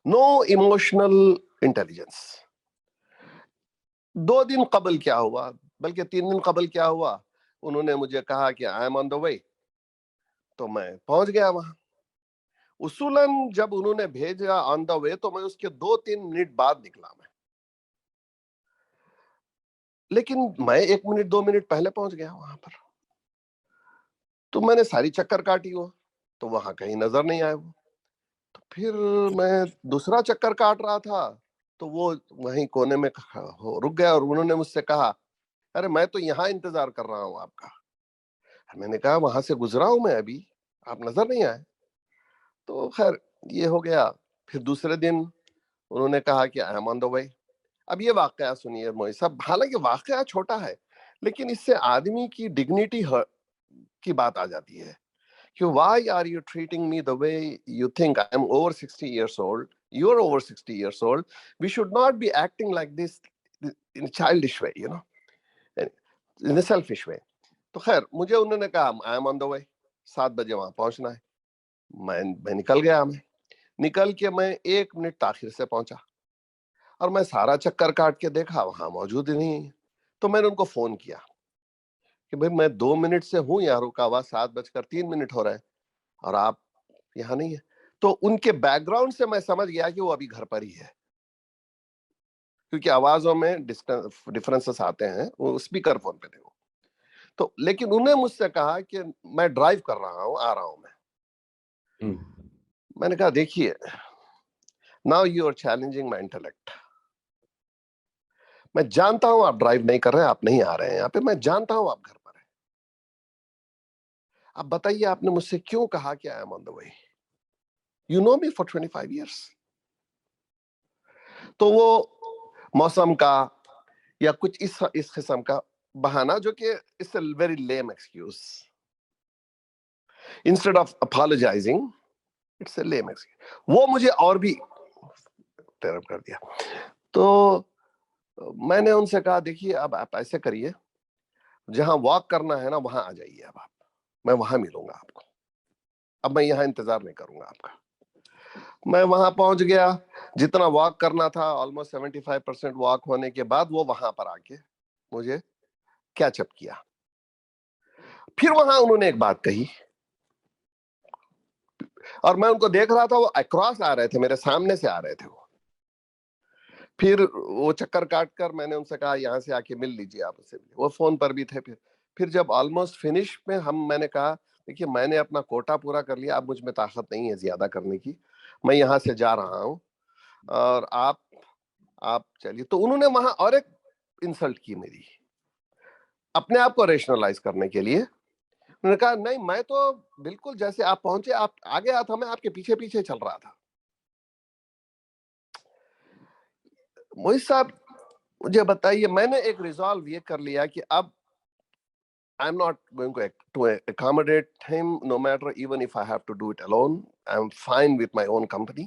No emotional intelligence. 2 دن قبل کیا ہوا، بلکہ 3 دن قبل کیا ہوا، انہوں نے مجھے کہا کہ I am on the way. تو میں پہنچ گیا وہاں. اصولاً جب انہوں نے بھیجا آن دا وے تو میں اس کے 2-3 منٹ بعد نکلا میں، لیکن میں 1 منٹ 2 منٹ پہلے پہنچ گیا وہاں پر. تو میں نے ساری چکر کاٹی وہ، تو وہاں کہیں نظر نہیں آئے وہ. تو پھر میں دوسرا چکر کاٹ رہا تھا تو وہ وہیں کونے میں رک گیا، اور انہوں نے مجھ سے کہا ارے میں تو یہاں انتظار کر رہا ہوں آپ کا. میں نے کہا وہاں سے گزرا ہوں میں ابھی، آپ نظر نہیں آئے. تو خیر یہ ہو گیا. پھر دوسرے دن انہوں نے کہا کہ آئی ایم آن دا وے. اب یہ واقعہ سنیے موئی صاحب، حالانکہ واقعہ چھوٹا ہے لیکن اس سے آدمی کی ڈگنیٹی کی بات آ جاتی ہے کہ why are you treating me the way you think I am over 60 years old, you're over 60 years old, we should not be acting like this in a childish way, in a selfish way. تو خیر مجھے انہوں نے کہا I am on the way، 7 بجے وہاں پہنچنا ہے. میں نکل گیا. نکل کے میں 1 منٹ تاخیر سے پہنچا، اور میں سارا چکر کاٹ کے دیکھا وہاں موجود ہی نہیں. تو میں نے ان کو فون کیا کہ بھائی میں 2 منٹ سے ہوں یہاں رکا ہوا، 7:03 ہو رہے ہیں، اور آپ یہاں نہیں ہے. تو ان کے بیک گراؤنڈ سے میں سمجھ گیا کہ وہ ابھی گھر پر ہی ہے، کیونکہ آوازوں میں ڈفرنسز آتے ہیں. وہ اسپیکر فون پہ تھے وہ. تو لیکن انہیں مجھ سے کہا کہ میں ڈرائیو کر رہا ہوں، آ رہا ہوں میں. میں نے کہا دیکھیے now you are challenging my intellect. میں جانتا ہوں آپ ڈرائیو نہیں کر رہے ہیں، آپ نہیں آ رہے ہیں یہاں پہ، میں جانتا ہوں آپ گھر پر ہیں. اب بتائیے آپ نے مجھ سے کیوں کہا کہ I am on the way? You know me for 25 years. تو وہ موسم کا یا کچھ اس قسم کا بہانہ، جو کہ it's a very lame excuse. Instead of apologizing, it's a lame excuse. وہ مجھے اور بھی ٹرپ کر دیا. تو میں نے ان سے کہا دیکھیے اب آپ ایسے کریے، جہاں واک کرنا ہے نا وہاں آ جائیے، اب آپ، میں وہاں ملوں گا آپ کو، اب میں یہاں انتظار نہیں کروں گا آپ کا. میں وہاں پہنچ گیا. جتنا واک کرنا تھا آلموسٹ 75% واک ہونے کے بعد وہ وہاں پر آ کے مجھے کیچ اپ کیا. پھر وہاں انہوں نے ایک بات کہی، اور میں ان کو دیکھ رہا تھا، وہ اکراس آ رہے تھے، میرے سامنے سے آ رہے تھے وہ. پھر وہ چکر کاٹ کر میں نے ان سے کہا یہاں سے آ کے مل لیجیے آپ سے. وہ فون پر بھی تھے. پھر جب آلموسٹ فنش میں میں نے کہا دیکھیے میں نے اپنا کوٹا پورا کر لیا، اب مجھ میں طاقت نہیں ہے زیادہ کرنے کی، میں یہاں سے جا رہا ہوں اور آپ چلیے. تو انہوں نے وہاں اور ایک انسلٹ کی میری، اپنے آپ کو ریشنلائز کرنے کے لیے. انہوں نے کہا نہیں میں تو بالکل جیسے آپ پہنچے آپ آگے آیا تھا، میں آپ کے پیچھے پیچھے چل رہا تھا. موہت صاحب مجھے بتائیے، میں نے ایک ریزالو یہ کر لیا کہ اب I'm not going to accommodate him, no matter even if I have to do it alone. I'm fine with my own company.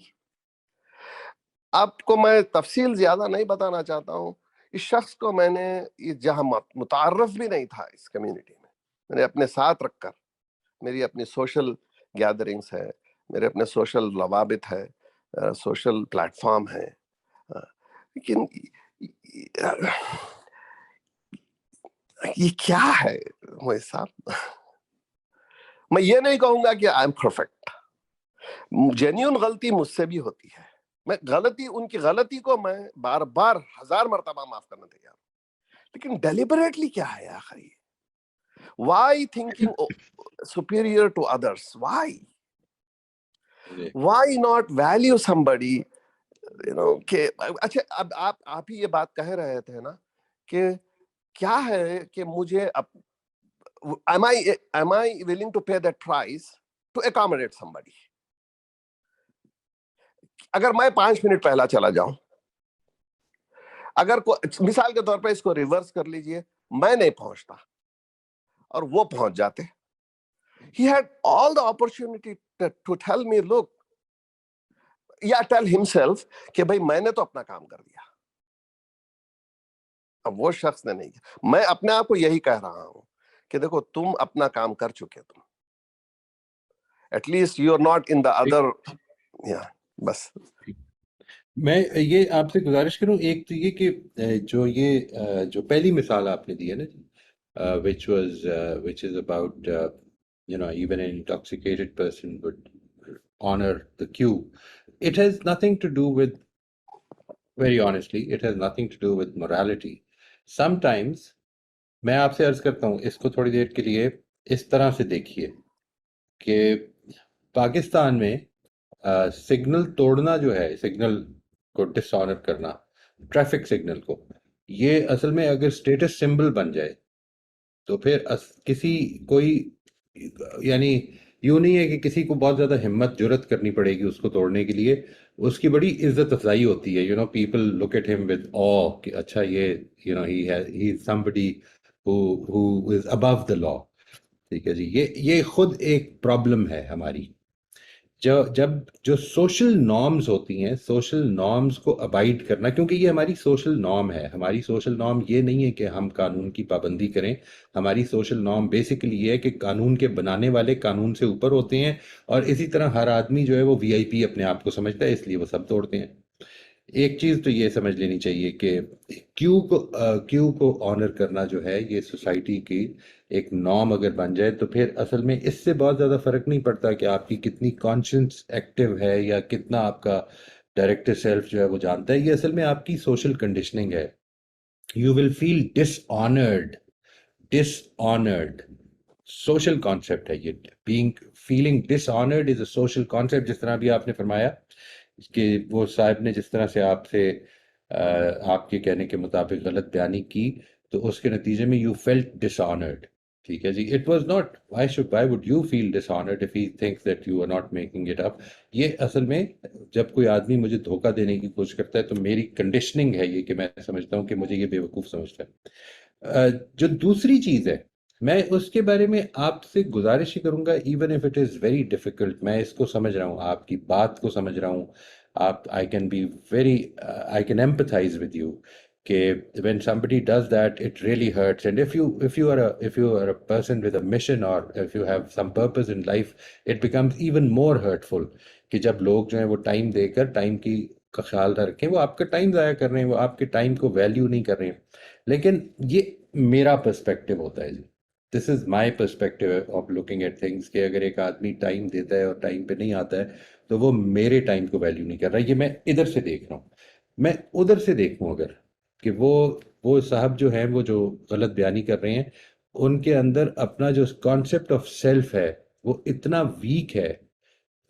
آپ کو میں تفصیل زیادہ نہیں بتانا چاہتا ہوں. اس شخص کو میں نے جہاں متعارف بھی نہیں تھا اس کمیونٹی میں نے اپنے ساتھ رکھ کر، میری اپنی سوشل گیدرنگز ہے، میرے اپنے سوشل روابط ہے، سوشل پلیٹ فارم ہے. لیکن یہ کیا ہے موہت صاحب؟ میں یہ نہیں کہوں گا کہ آئی ایم پرفیکٹ. جینیون غلطی مجھ سے بھی ہوتی ہے. میں ان کی غلطی کو میں بار بار 1000 مرتبہ معاف کرنا تیار ہوں. لیکن ڈیلیبریٹلی کیا ہے آخر یہ؟ Why thinking superior to others? Why not value somebody? کہ اچھا اب آپ ہی یہ بات کہہ رہے تھے نا کہ کیا ہے کہ مجھے am I willing to pay that price to accommodate somebody? اگر میں 5 منٹ پہلا چلا جاؤں، اگر مثال کے طور پہ اس کو ریورس کر لیجئے، میں نہیں پہنچتا اور وہ پہنچ جاتے. He had all the opportunity to tell me, look, یا tell himself کہ بھئی میں نے تو اپنا کام کر دیا. اب وہ شخص نے نہیں کیا. میں اپنے آپ کو یہی کہہ رہا ہوں کہ دیکھو تم اپنا کام کر چکے، تم at least you are not in the other. بس میں یہ آپ سے گزارش کروں، ایک تو یہ کہ جو پہلی مثال آپ نے دی ہے نا which is about even an intoxicated person would honor the cue. It has nothing to do with, very honestly, it has nothing to do with morality. Sometimes میں آپ سے عرض کرتا ہوں اس کو تھوڑی دیر کے لیے اس طرح سے دیکھیے کہ پاکستان میں سگنل توڑنا جو ہے، سگنل کو ڈس آنر کرنا، ٹریفک سگنل کو، یہ اصل میں اگر اسٹیٹس سمبل بن جائے تو پھر کوئی یعنی یوں نہیں ہے کہ کسی کو بہت زیادہ ہمت جرت کرنی پڑے گی اس کو توڑنے کے لیے. اس کی بڑی عزت افزائی ہوتی ہے. پیپل لک ایٹ ہم ود آ کہ اچھا یہ ہی از somebody who is above the law. ٹھیک ہے جی. یہ خود ایک پرابلم ہے ہماری. جب جو سوشل نارمز ہوتی ہیں، سوشل نارمز کو ابائڈ کرنا، کیونکہ یہ ہماری سوشل نارم ہے. ہماری سوشل نارم یہ نہیں ہے کہ ہم قانون کی پابندی کریں. ہماری سوشل نارم بیسیکلی یہ ہے کہ قانون کے بنانے والے قانون سے اوپر ہوتے ہیں، اور اسی طرح ہر آدمی جو ہے وہ VIP اپنے آپ کو سمجھتا ہے، اس لیے وہ سب توڑتے ہیں. ایک چیز تو یہ سمجھ لینی چاہیے کہ کیو کو آنر کرنا جو ہے یہ سوسائٹی کی ایک نارم اگر بن جائے تو پھر اصل میں اس سے بہت زیادہ فرق نہیں پڑتا کہ آپ کی کتنی کانشنس ایکٹیو ہے یا کتنا آپ کا ڈائریکٹر سیلف جو ہے وہ جانتا ہے. یہ اصل میں آپ کی سوشل کنڈیشننگ ہے. You will feel dishonoured social concept ہے یہ. Feeling dishonoured is a social concept. جس طرح بھی آپ نے فرمایا کہ وہ صاحب نے جس طرح سے آپ کے کہنے کے مطابق غلط بیانی کی تو اس کے نتیجے میں یو فیلٹ ڈس آنرڈ. ٹھیک ہے جی. It was not why would you feel dishonoured if he thinks that you are not making it up. یہ اصل میں جب کوئی آدمی مجھے دھوکہ دینے کی کوشش کرتا ہے تو میری کنڈیشننگ ہے یہ کہ میں سمجھتا ہوں کہ مجھے یہ بیوقوف سمجھتا ہے. جو دوسری چیز ہے میں اس کے بارے میں آپ سے گزارش ہی کروں گا، even if it is very difficult. میں اس کو سمجھ رہا ہوں، آپ کی بات کو سمجھ رہا ہوں. I can empathize with you کہ when somebody does that it really hurts. And if you are a person with a mission, or if you have some purpose in life, it becomes even more hurtful کہ جب لوگ جو ہیں وہ time دے کر time کی کا خیال نہ رکھیں، وہ آپ کا ٹائم ضائع کر رہے ہیں، وہ آپ کے ٹائم کو ویلیو نہیں کر رہے ہیں. لیکن یہ میرا پرسپیکٹو ہوتا ہے جی. This is my perspective of looking at things کہ اگر ایک آدمی ٹائم دیتا ہے اور ٹائم پہ نہیں آتا ہے تو وہ میرے ٹائم کو ویلیو نہیں کر رہا. یہ میں ادھر سے دیکھ رہا ہوں. میں ادھر سے دیکھوں اگر کہ وہ صاحب جو ہیں وہ جو غلط بیانی کر رہے ہیں ان کے اندر اپنا جو کانسیپٹ آف سیلف ہے وہ اتنا ویک ہے,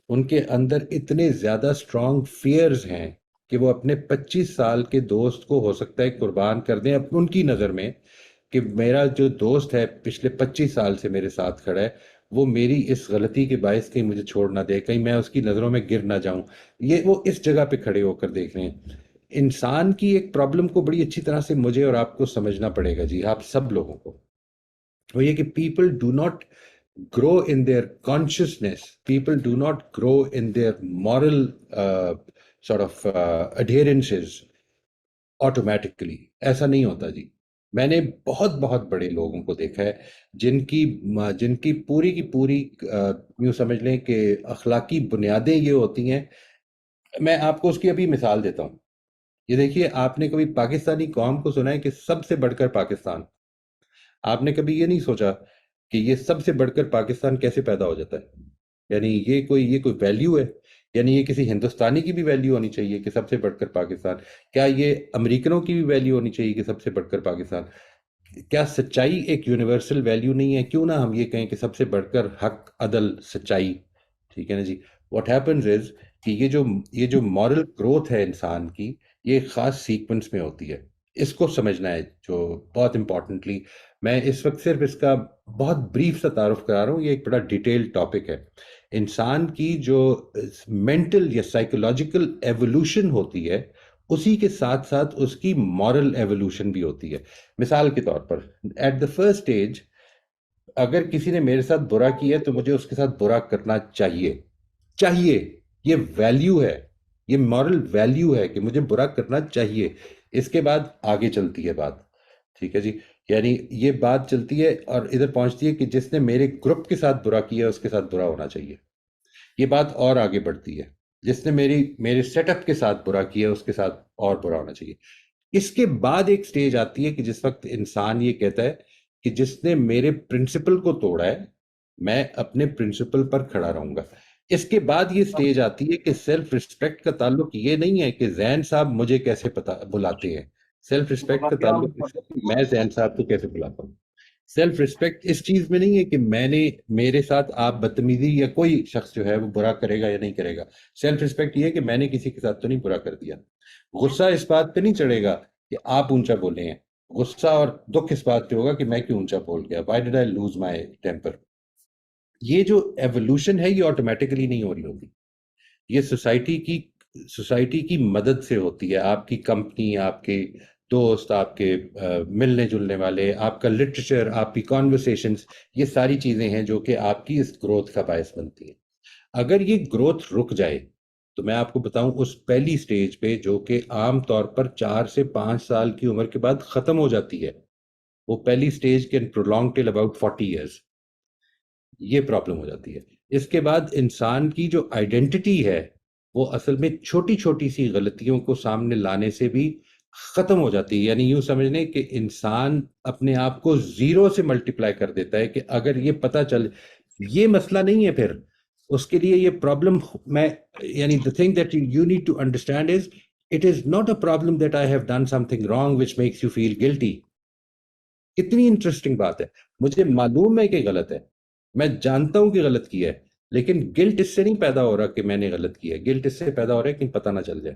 ان کے اندر اتنے زیادہ اسٹرانگ فیئرز ہیں کہ وہ اپنے 25 سال کے دوست کو ہو سکتا ہے قربان کر دیں ان کی نظر میں, کہ میرا جو دوست ہے پچھلے 25 سال سے میرے ساتھ کھڑا ہے وہ میری اس غلطی کے باعث کہیں مجھے چھوڑ نہ دے, کہیں میں اس کی نظروں میں گر نہ جاؤں. یہ وہ اس جگہ پہ کھڑے ہو کر دیکھ رہے ہیں. انسان کی ایک پرابلم کو بڑی اچھی طرح سے مجھے اور آپ کو سمجھنا پڑے گا جی, آپ سب لوگوں کو. وہ یہ کہ people do not grow in their consciousness, people do not grow in their moral sort of adherences automatically. ایسا نہیں ہوتا جی. میں نے بہت بہت بڑے لوگوں کو دیکھا ہے جن کی پوری یوں سمجھ لیں کہ اخلاقی بنیادیں یہ ہوتی ہیں. میں آپ کو اس کی ابھی مثال دیتا ہوں. یہ دیکھیے, آپ نے کبھی پاکستانی قوم کو سنا ہے کہ سب سے بڑھ کر پاکستان؟ آپ نے کبھی یہ نہیں سوچا کہ یہ سب سے بڑھ کر پاکستان کیسے پیدا ہو جاتا ہے؟ یعنی یہ کوئی ویلیو ہے؟ یعنی یہ کسی ہندوستانی کی بھی ویلیو ہونی چاہیے کہ سب سے بڑھ کر پاکستان؟ کیا یہ امریکنوں کی بھی ویلیو ہونی چاہیے کہ سب سے بڑھ کر پاکستان؟ کیا سچائی ایک یونیورسل ویلیو نہیں ہے؟ کیوں نہ ہم یہ کہیں کہ سب سے بڑھ کر حق, عدل, سچائی. ٹھیک ہے نا جی. واٹ ہیپنز از کہ یہ جو مورل گروتھ ہے انسان کی, یہ ایک خاص سیکوینس میں ہوتی ہے. اس کو سمجھنا ہے جو بہت امپورٹنٹلی. میں اس وقت صرف اس کا بہت بریف سا تعارف کرا رہا ہوں, یہ ایک بڑا ڈیٹیل ٹاپک ہے. انسان کی جو مینٹل یا سائیکولوجیکل ایوولوشن ہوتی ہے اسی کے ساتھ ساتھ اس کی مورل ایوولوشن بھی ہوتی ہے. مثال کے طور پر ایٹ دا فرسٹ اسٹیج اگر کسی نے میرے ساتھ برا کیا تو مجھے اس کے ساتھ برا کرنا چاہیے. یہ ویلیو ہے, یہ مورل ویلیو ہے کہ مجھے برا کرنا چاہیے. اس کے بعد آگے چلتی ہے بات. ٹھیک ہے جی. یعنی یہ بات چلتی ہے اور ادھر پہنچتی ہے کہ جس نے میرے گروپ کے ساتھ برا کیا اس کے ساتھ برا ہونا چاہیے. یہ بات اور آگے بڑھتی ہے, جس نے میرے سیٹ اپ کے ساتھ برا کیا اس کے ساتھ اور برا ہونا چاہیے. اس کے بعد ایک سٹیج آتی ہے کہ جس وقت انسان یہ کہتا ہے کہ جس نے میرے پرنسپل کو توڑا ہے میں اپنے پرنسپل پر کھڑا رہوں گا. اس کے بعد یہ سٹیج آتی ہے کہ سیلف ریسپیکٹ کا تعلق یہ نہیں ہے کہ زین صاحب مجھے کیسے بلاتے ہیں. سیلف ریسپیکٹ کا تعلق اس ہے کہ میں زین صاحب کو کیسے بلاتا ہوں. سیلف ریسپیکٹ اس چیز میں نہیں ہے کہ میرے ساتھ آپ بدتمیزی یا کوئی شخص جو ہے وہ برا کرے گا یا نہیں کرے گا. سیلف ریسپیکٹ یہ ہے کہ میں نے کسی کے ساتھ تو نہیں برا کر دیا. غصہ اس بات پہ نہیں چڑھے گا کہ آپ اونچا بولے ہیں. غصہ اور دکھ اس بات پہ ہوگا کہ میں کیوں اونچا بول گیا, why did I lose my temper. یہ جو ایوولوشن ہے یہ آٹومیٹکلی نہیں ہو رہی ہوگی, یہ سوسائٹی کی مدد سے ہوتی ہے. آپ کی کمپنی, آپ کے دوست, آپ کے ملنے جلنے والے, آپ کا لٹریچر, آپ کی کانورسیشنز, یہ ساری چیزیں ہیں جو کہ آپ کی اس گروتھ کا باعث بنتی ہیں. اگر یہ گروتھ رک جائے تو میں آپ کو بتاؤں اس پہلی سٹیج پہ جو کہ عام طور پر 4 سے 5 سال کی عمر کے بعد ختم ہو جاتی ہے, وہ پہلی stage can prolong till about 40 years. یہ پرابلم ہو جاتی ہے. اس کے بعد انسان کی جو آئیڈینٹی ہے وہ اصل میں چھوٹی چھوٹی سی غلطیوں کو سامنے لانے سے بھی ختم ہو جاتی ہے. یعنی یوں سمجھ لیں کہ انسان اپنے آپ کو 0 سے ملٹیپلائی کر دیتا ہے کہ اگر یہ پتہ چل, یہ مسئلہ نہیں ہے پھر اس کے لیے یہ پرابلم. میں یعنی the thing that you need to understand is it is not a problem that I have done something wrong which makes you feel guilty. کتنی انٹرسٹنگ بات ہے. مجھے معلوم ہے کہ غلط ہے, میں جانتا ہوں کہ غلط کیا ہے, لیکن گلٹ اس سے نہیں پیدا ہو رہا کہ میں نے غلط کیا ہے. گلٹ اس سے پیدا ہو رہا ہے کہ پتہ نہ چل جائے.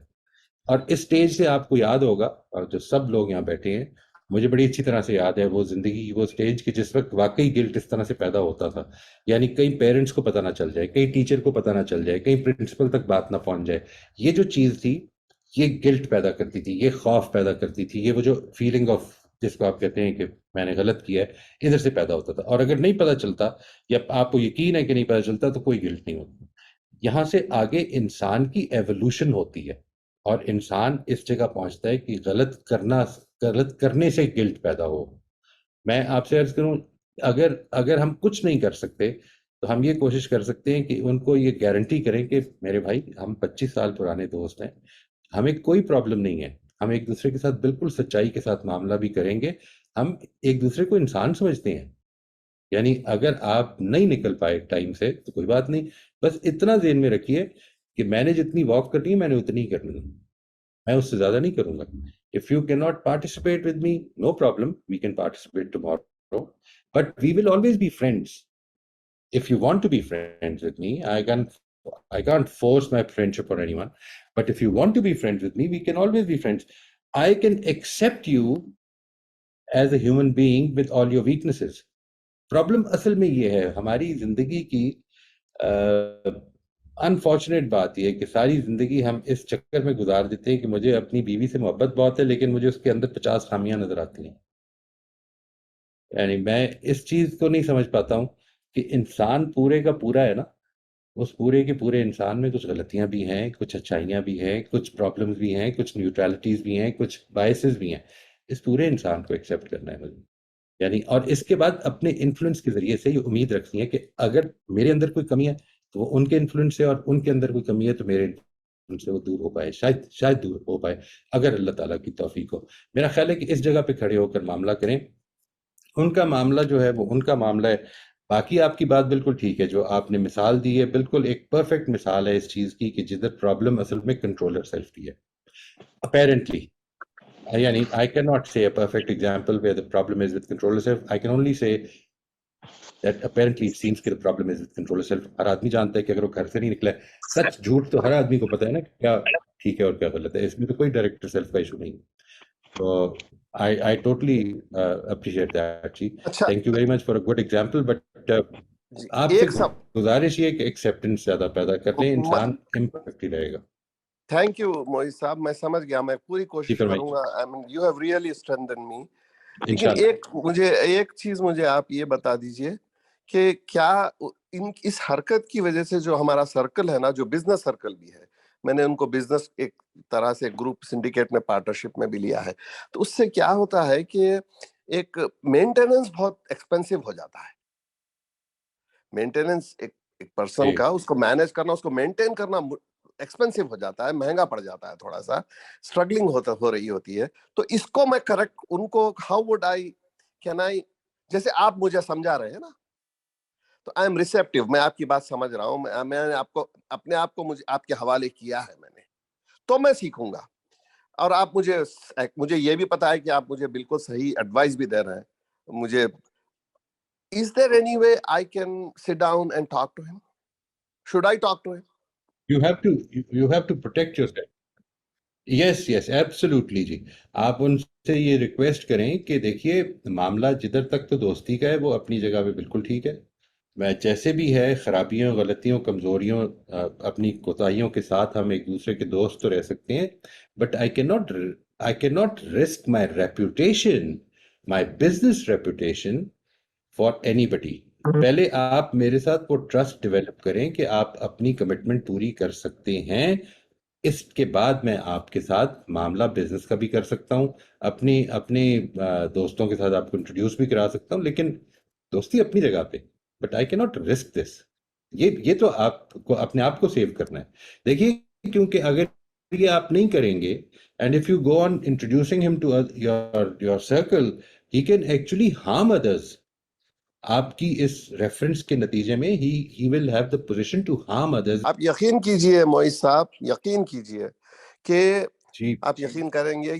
اور اس سٹیج سے آپ کو یاد ہوگا, اور جو سب لوگ یہاں بیٹھے ہیں مجھے بڑی اچھی طرح سے یاد ہے وہ زندگی کی وہ سٹیج کہ جس وقت واقعی گلٹ اس طرح سے پیدا ہوتا تھا. یعنی کئی پیرنٹس کو پتہ نہ چل جائے, کئی ٹیچر کو پتہ نہ چل جائے, کئی پرنسپل تک بات نہ پہنچ جائے. یہ جو چیز تھی یہ گلٹ پیدا کرتی تھی, یہ خوف پیدا کرتی تھی, یہ وہ جو فیلنگ آف جس کو آپ کہتے ہیں کہ میں نے غلط کیا ہے ادھر سے پیدا ہوتا تھا. اور اگر نہیں پتہ چلتا یا آپ کو یقین ہے کہ نہیں پتہ چلتا تو کوئی گلٹ نہیں ہوتا. یہاں سے آگے انسان کی ایوولوشن ہوتی ہے اور انسان اس جگہ پہنچتا ہے کہ غلط کرنے سے گلٹ پیدا ہو. میں آپ سے عرض کروں, اگر ہم کچھ نہیں کر سکتے تو ہم یہ کوشش کر سکتے ہیں کہ ان کو یہ گارنٹی کریں کہ میرے بھائی ہم 25 سال پرانے دوست ہیں, ہمیں کوئی پرابلم نہیں ہے, ہم ایک دوسرے کے ساتھ بالکل سچائی کے ساتھ معاملہ بھی کریں گے, ہم ایک دوسرے کو انسان سمجھتے ہیں. یعنی اگر آپ نہیں نکل پائے ٹائم سے تو کوئی بات نہیں، بس اتنا ذہن میں رکھیے کہ میں نے جتنی واک کرنی ہے میں نے اتنی ہی کرنی ہے، میں اس سے زیادہ نہیں کروں گا. If you cannot participate with me, no problem, we can participate tomorrow, but we will always be friends. If you want to be friends with me, I can't force my friendship on anyone, but if you want to be friends with me, we can always be friends. I can accept you as a human being with all your weaknesses. Problem اصل میں یہ ہے ہماری زندگی کی unfortunate بات یہ ہے کہ ساری زندگی ہم اس چکر میں گزار دیتے ہیں کہ مجھے اپنی بیوی سے محبت بہت ہے لیکن مجھے اس کے اندر 50 خامیاں نظر آتی ہیں. یعنی میں اس چیز کو نہیں سمجھ پاتا ہوں کہ انسان پورے کا پورا ہے نا، اس پورے کے پورے انسان میں کچھ غلطیاں بھی ہیں، کچھ اچھائیاں بھی ہیں، کچھ پرابلمز بھی ہیں، کچھ نیوٹرلٹیز بھی ہیں، کچھ بائسز بھی ہیں. اس پورے انسان کو ایکسیپٹ کرنا ہے مجھے. یعنی اور اس کے بعد اپنے انفلوئنس کے ذریعے سے یہ امید رکھنی ہے کہ اگر میرے اندر کوئی کمی ہے تو وہ ان کے انفلوئنس سے، اور ان کے اندر کوئی کمی ہے تو میرے انفلوئنس سے وہ دور ہو پائے، شاید دور ہو پائے اگر اللہ تعالیٰ کی توفیق ہو. میرا خیال ہے کہ اس جگہ پہ کھڑے ہو کر معاملہ کریں. ان کا معاملہ جو ہے وہ ان کا معاملہ ہے. باقی آپ کی بات بالکل ٹھیک ہے، جو آپ نے مثال دی ہے بالکل ایک پرفیکٹ مثال ہے اس چیز کی کہ جدھر پرابلم اصل میں کنٹرولر سیلف کی ہے apparently. Yani, I cannot say a perfect example where the problem is with controller self. I can only say that apparently it seems that the problem is with controller self. ہر آدمی جانتا ہے کہ اگر وہ گھر سے نہیں نکلا ہے، سچ جھوٹ تو ہر آدمی کو پتا ہے نا کیا ٹھیک ہے اور کیا غلط ہے. اس میں تو کوئی ڈائریکٹر سیلف کا ایشو نہیں. تو I totally appreciate that جی. اچھا Thank you very much for a good example. But جی، آپ سے ایک سب گزارش یہ کہ ایکسیپٹنس زیادہ پیدا کر لیں، انسان امپیکٹ ہی رہے گا. تھینک یو موئی صاحب، میں سمجھ گیا، میں پوری جی کوشش کروں فرمائیے. گا. یو ہیو ریئلی اسٹرینتھن می. لیکن انشاءاللہ. ایک چیز مجھے آپ یہ بتا دیجئے کہ کیا اس حرکت کی وجہ سے جو ہمارا سرکل ہے نا، جو بزنس سرکل بھی ہے، میں نے ان کو بزنس ایک طرح سے گروپ سنڈیکیٹ میں پارٹنرشپ میں بھی لیا ہے، تو اس سے کیا ہوتا ہے کہ ایک مینٹیننس بہت ایکسپینسو ہو جاتا ہے. مینٹیننس ایک پرسن کا، اس کو مینیج کرنا، اس کو مینٹین کرنا ایکسپینسو ہو جاتا ہے، مہنگا پڑ جاتا ہے، تھوڑا سا اسٹرگلنگ ہو رہی ہوتی ہے. تو اس کو میں کریکٹ ان کو how would I can I, جیسے آپ مجھے سمجھا رہے ہیں نا، تو آئی ایم ریسیپٹیو، میں آپ کی بات سمجھ رہا ہوں، میں نے آپ کو اپنے آپ کو مجھے آپ کے حوالے کیا ہے میں نے، تو میں سیکھوں گا. اور آپ مجھے یہ بھی پتا ہے کہ آپ مجھے بالکل صحیح ایڈوائس بھی دے رہے ہیں مجھے. Is there any way I can sit down and talk to him? Should I talk to him? You have to protect yourself. Yes absolutely جی. آپ ان سے یہ ریکویسٹ کریں کہ دیکھیے معاملہ جدھر تک تو دوستی کا ہے وہ اپنی جگہ پہ بالکل ٹھیک ہے. میں جیسے بھی ہے خرابیوں، غلطیوں، کمزوریوں، اپنی کوتاہیوں کے ساتھ ہم ایک دوسرے کے دوست تو رہ سکتے ہیں. But I can not risk my reputation, my business reputation for anybody. پہلے آپ میرے ساتھ وہ ٹرسٹ ڈیولپ کریں کہ آپ اپنی کمٹمنٹ پوری کر سکتے ہیں. اس کے بعد میں آپ کے ساتھ معاملہ بزنس کا بھی کر سکتا ہوں، اپنے دوستوں کے ساتھ آپ کو انٹروڈیوس بھی کرا سکتا ہوں، لیکن دوستی اپنی جگہ پہ. بٹ آئی کی ناٹ رسک دس. یہ تو آپ کو اپنے آپ کو سیو کرنا ہے. دیکھیے کیونکہ اگر یہ آپ نہیں کریں گے and if you go on introducing him to your circle, he can actually harm others. آپ کی اس ریفرنس کے نتیجے میں he will have the position to harm others. آپ یقین کیجئے معیز صاحب، یقین کیجئے کہ جی آپ یقین کریں گے،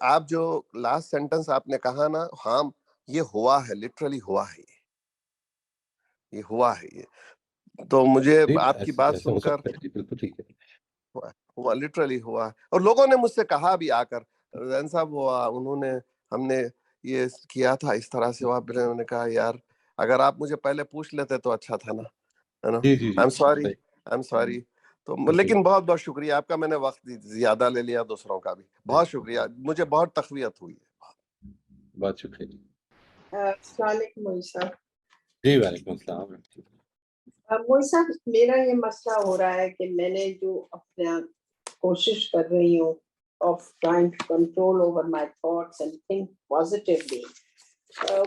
آپ جو لاسٹ سینٹنس آپ نے کہا نا، ہاں یہ ہوا ہے، لٹرلی ہوا ہے، یہ ہوا ہے. یہ تو مجھے آپ کی بات ایسا سن ہو کر سکتا ہے جی، بالکل ٹھیک ہے. ہوا، لٹرلی ہوا. اور لوگوں نے مجھ سے کہا بھی آ کر، زین صاحب ہوا، ہم نے یہ کیا تھا اس طرح سے. انہوں نے کہا یار اگر آپ مجھے پہلے پوچھ لیتے تو اچھا تھا نا، ہے نا. جی جی جی آئی ایم سوری. تو لیکن بہت بہت شکریہ آپ کا، میں نے وقت زیادہ لے لیا دوسروں کا بھی، بہت شکریہ، مجھے بہت تقویت ہوئی ہے. بہت شکریہ جی. السلام علیکم موئی صاحب. جی وعلیکم السلام. موئی صاحب میرا یہ مسئلہ ہو رہا ہے کہ میں نے جو اپنا کوشش کر رہی ہوں of trying to control over my thoughts and think positively,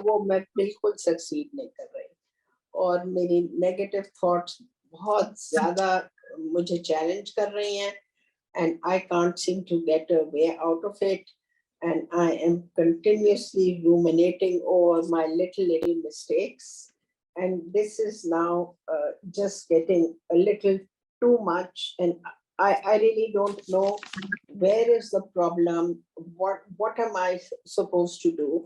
وہ میں بالکل سکسیڈ نہیں کر رہی، اور میری نیگیٹو تھاٹس بہت زیادہ مجھے چیلنج کر رہی ہیں and I can't seem to get a way out of it, and I am continuously ruminating over my little mistakes and this is now just getting a little too much, and I really don't know where is the problem, what am I supposed to do.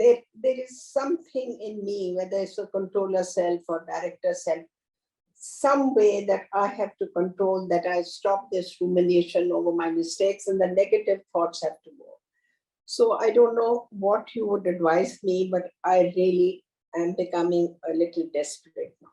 there is something in me, whether it's a controller self or director self, some way that I have to control, that I stop this rumination over my mistakes and the negative thoughts have to go. So I don't know what you would advise me, but I really am becoming a little desperate now.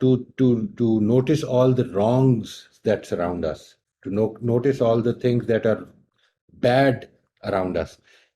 to notice all the wrongs that surround us, to notice all the things that are bad around us,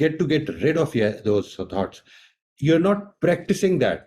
get rid of those thoughts. You're not practicing that.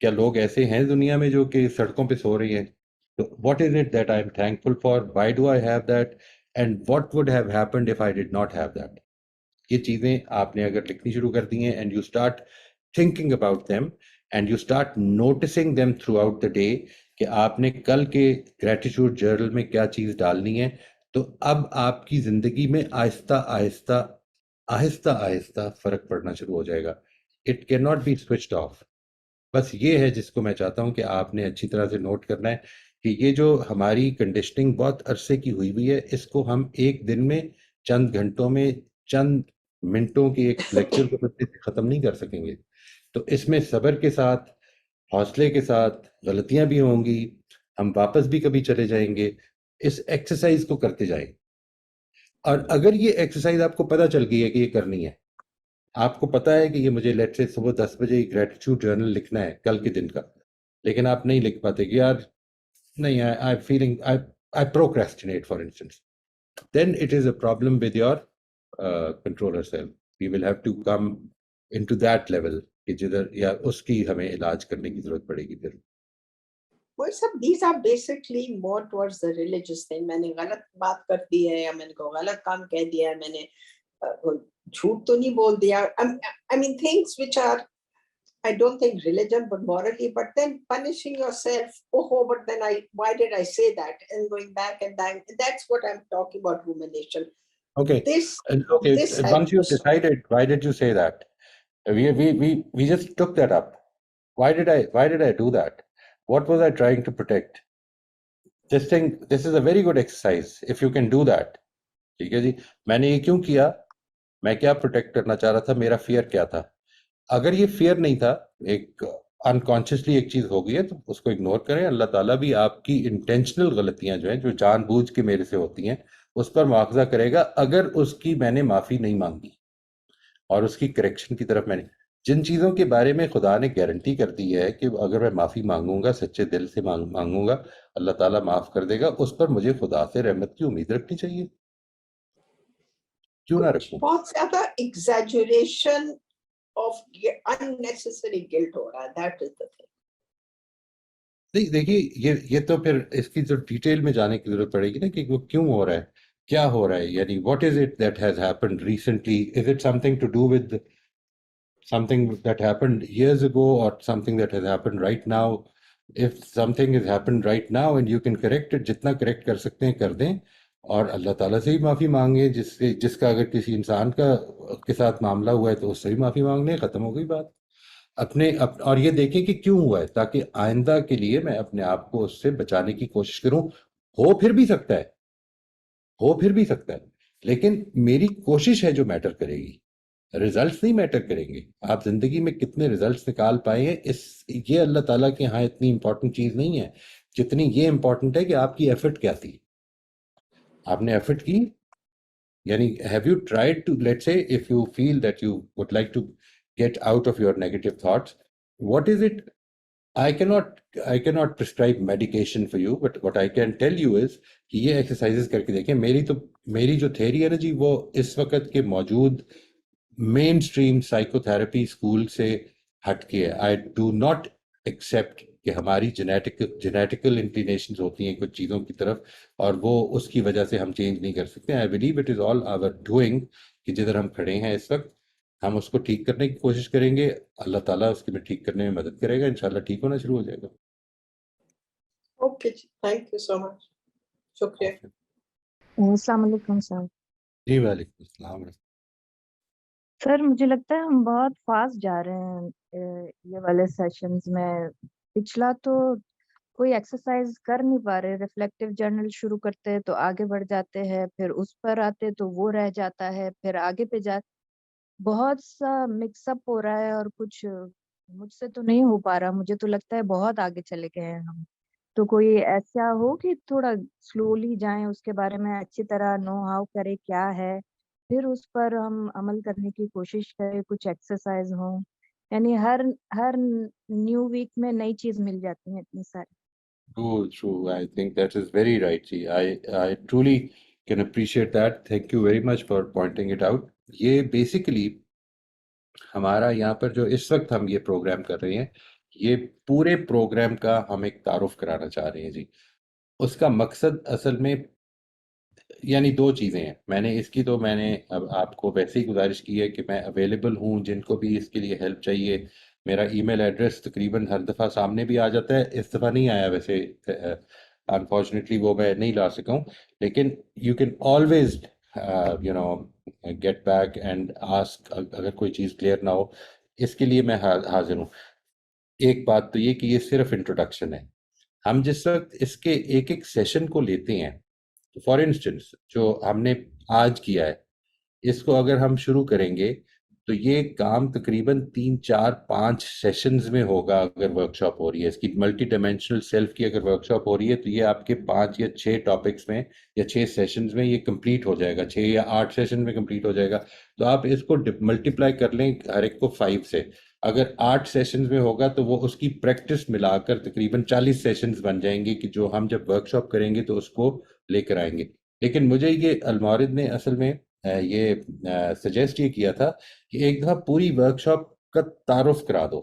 کیا لوگ ایسے ہیں دنیا میں جو کہ سڑکوں پہ سو رہی ہیں؟ تو what is it that I am thankful for, Y do I have that, and what would have happened if I did not have that. یہ چیزیں آپ نے اگر لکھنی شروع کر دی ہیں and you start thinking about them and you start noticing them through out the day کہ آپ نے کل کے گریٹیٹیوڈ جرنل میں کیا چیز ڈالنی ہے، تو اب آپ کی زندگی میں آہستہ آہستہ آہستہ آہستہ فرق پڑنا شروع ہو جائے گا. It can not be switched off. بس یہ ہے جس کو میں چاہتا ہوں کہ آپ نے اچھی طرح سے نوٹ کرنا ہے کہ یہ جو ہماری کنڈیشننگ بہت عرصے کی ہوئی ہے، اس کو ہم ایک دن میں، چند گھنٹوں میں، چند منٹوں کے ایک لیکچر کو ختم نہیں کر سکیں گے. تو اس میں صبر کے ساتھ، حوصلے کے ساتھ، غلطیاں بھی ہوں گی، ہم واپس بھی کبھی چلے جائیں گے، اس ایکسرسائز کو کرتے جائیں. اور اگر یہ ایکسرسائز آپ کو پتہ چل گئی ہے کہ یہ کرنی ہے، آپ کو پتا ہے کہ یہ مجھے لیٹ سے صبح 10 بجے گریٹیٹیوڈ جرنل لکھنا ہے کل کے دن کا، لیکن آپ نہیں لکھ پاتے کہ یار نہیں، I feeling I procrastinate for instance, then it is a problem with your controller self. We will have to come into that level کہ جدھر یا اس کی ہمیں علاج کرنے کی ضرورت پڑے گی پھر. وہ سب these are basically more towards the religious thing. میں نے غلط بات کر دی ہے یا میں نے کو غلط کام کہہ دیا ہے، میں نے جھوٹ تو نہیں بول دیا. I mean things which are, I don't think religion but morally, but then punishing yourself, but then why did I say that, and going back and that's what I'm talking about, rumination. Okay. This Once you've decided, why did you say that? We just took that up. Why did I do that? What was I trying to protect? This is a very good exercise if you can do that. ٹھیک ہے جی، میں نے یہ کیوں کیا، میں کیا protect کرنا چاہ رہا تھا، میرا فیئر کیا تھا. اگر یہ فیئر نہیں تھا، ایک انکانشیسلی ایک چیز ہو گئی ہے تو اس کو اگنور کریں. اللہ تعالیٰ بھی آپ کی انٹینشنل غلطیاں جو ہیں، جو جان بوجھ کے میرے سے ہوتی ہیں، اس پر مواخذہ کرے گا اگر اس کی میں نے معافی نہیں مانگی اور اس کی کریکشن کی طرف میں نے. جن چیزوں کے بارے میں خدا نے گارنٹی کر دی ہے کہ اگر میں معافی مانگوں گا، سچے دل سے مانگوں گا، اللہ تعالیٰ معاف کر دے گا، اس پر مجھے خدا سے رحمت کی امید رکھنی چاہیے. کیوں نہ رکھوں؟ بہت زیادہ ایگزیجریشن آف unnecessary guilt ہو رہا ہے. That is the thing. نہیں دیکھیے، یہ تو پھر اس کی جو ڈیٹیل میں جانے کی ضرورت پڑے گی نا کہ وہ کیوں ہو رہا ہے، کیا ہو رہا ہے. یعنی what is it that has happened recently? Is it something to do with something that happened years ago or something that has happened right now? If something has happened right now and you can correct it، جتنا correct کر سکتے ہیں کر دیں، اور اللہ تعالیٰ سے بھی معافی مانگیں. جس کا اگر کسی انسان کے ساتھ معاملہ ہوا ہے تو اس سے بھی معافی مانگ لیں، ختم ہو گئی بات. اور یہ دیکھیں کہ کیوں ہوا ہے، تاکہ آئندہ کے لیے میں اپنے آپ کو اس سے بچانے کی کوشش کروں. ہو پھر بھی سکتا ہے، لیکن میری کوشش ہے جو میٹر کرے گی، ریزلٹس نہیں میٹر کریں گے. آپ زندگی میں کتنے ریزلٹس نکال پائے ہیں، یہ اللہ تعالیٰ کے ہاں اتنی امپورٹنٹ چیز نہیں ہے جتنی یہ امپورٹنٹ ہے کہ آپ کی ایفرٹ کیا تھی. آپ نے ایفرٹ کی، یعنی have you tried to, let's say if you feel that you would like to get out of your negative thoughts, what is it? I cannot prescribe medication for you, but what I can tell you is کہ یہ exercises کر کے دیکھیں. میری جو theory ہے نا جی، وہ اس وقت کے موجود مین اسٹریم سائیکو تھراپی اسکول سے ہٹ کے ہے. آئی ڈو ناٹ ایکسیپٹ کہ ہماری جینیٹیکل انکلینیشنز ہوتی ہیں کچھ چیزوں کی طرف، اور وہ اس کی وجہ سے ہم چینج نہیں کر سکتے. I believe it is all our doing کہ جدھر ہم کھڑے ہیں اس وقت ہم اس کو ٹھیک کرنے کی کوشش کریں گے، اللہ تعالیٰ اس کے میں ٹھیک کرنے میں مدد کرے گا، انشاءاللہ ٹھیک ہونا شروع ہو جائے گا. اوکے جی، تھینک یو سو مچ، شکریہ. السلام علیکم سر. جی وعلیکم السلام. سر مجھے لگتا ہے ہم بہت فاسٹ جا رہے ہیں یہ والے سیشنز میں. پچھلا تو کوئی ایکسرسائز کر نہیں پا رہے، ریفلیکٹیو جرنل شروع کرتے ہیں تو آگے بڑھ جاتے ہیں، پھر اس پر آتے تو وہ رہ جاتا ہے، پھر آگے پہ بہت سا مکس اپ ہو رہا ہے، اور کچھ مجھ سے تو نہیں ہو پا رہا. مجھے تو لگتا ہے بہت آگے چلے گئے ہیں ہم. تو کوئی ایسا ہو کہ تھوڑا سلولی جائیں، اس کے بارے میں اچھی طرح نو ہاؤ کرے کیا ہے، پھر اس پر ہم عمل کرنے کی کوشش کریں. کچھ ایکسرسائز ہوں، یعنی ہر نیو ویک میں نئی چیز مل جاتی ہیں اتنی ساری. True. I think that is very right. I truly can appreciate that. Thank you very much for pointing it out. یہ بیسیکلی ہمارا یہاں پر جو اس وقت ہم یہ پروگرام کر رہے ہیں، یہ پورے پروگرام کا ہم ایک تعارف کرانا چاہ رہے ہیں جی. اس کا مقصد اصل میں یعنی دو چیزیں ہیں. میں نے اب آپ کو ویسے ہی گزارش کی ہے کہ میں اویلیبل ہوں، جن کو بھی اس کے لیے ہیلپ چاہیے. میرا ای میل ایڈریس تقریباً ہر دفعہ سامنے بھی آ جاتا ہے، اس دفعہ نہیں آیا ویسے، انفارچونیٹلی وہ میں نہیں لا سکا ہوں. لیکن you can always you know get back and ask اگر کوئی چیز کلیئر نہ ہو. اس کے لیے میں حاضر ہوں. ایک بات تو یہ کہ یہ صرف انٹروڈکشن ہے. ہم جس وقت اس کے ایک ایک سیشن کو لیتے ہیں، فار انسٹنس جو ہم نے آج کیا ہے، اس کو اگر ہم شروع کریں گے تو یہ کام تقریباً 3 4 5 سیشنز میں ہوگا. اگر ورک شاپ ہو رہی ہے اس کی ملٹی ڈائمینشنل سیلف کی اگر ورک شاپ ہو رہی ہے تو یہ آپ کے 5 یا 6 ٹاپکس میں یا 6 سیشنز میں یہ کمپلیٹ ہو جائے گا. 6 یا 8 سیشن میں کمپلیٹ ہو جائے گا. تو آپ اس کو ملٹیپلائی کر لیں ہر ایک کو 5 سے. اگر 8 سیشنز میں ہوگا تو وہ اس کی پریکٹس ملا کر تقریباً 40 سیشنز بن جائیں گے کہ جو ہم جب ورک شاپ کریں گے تو اس کو لے کر آئیں گے. لیکن مجھے یہ المورد نے اصل میں یہ سجیسٹ یہ کیا تھا کہ ایک دفعہ پوری ورک شاپ کا تعارف کرا دو.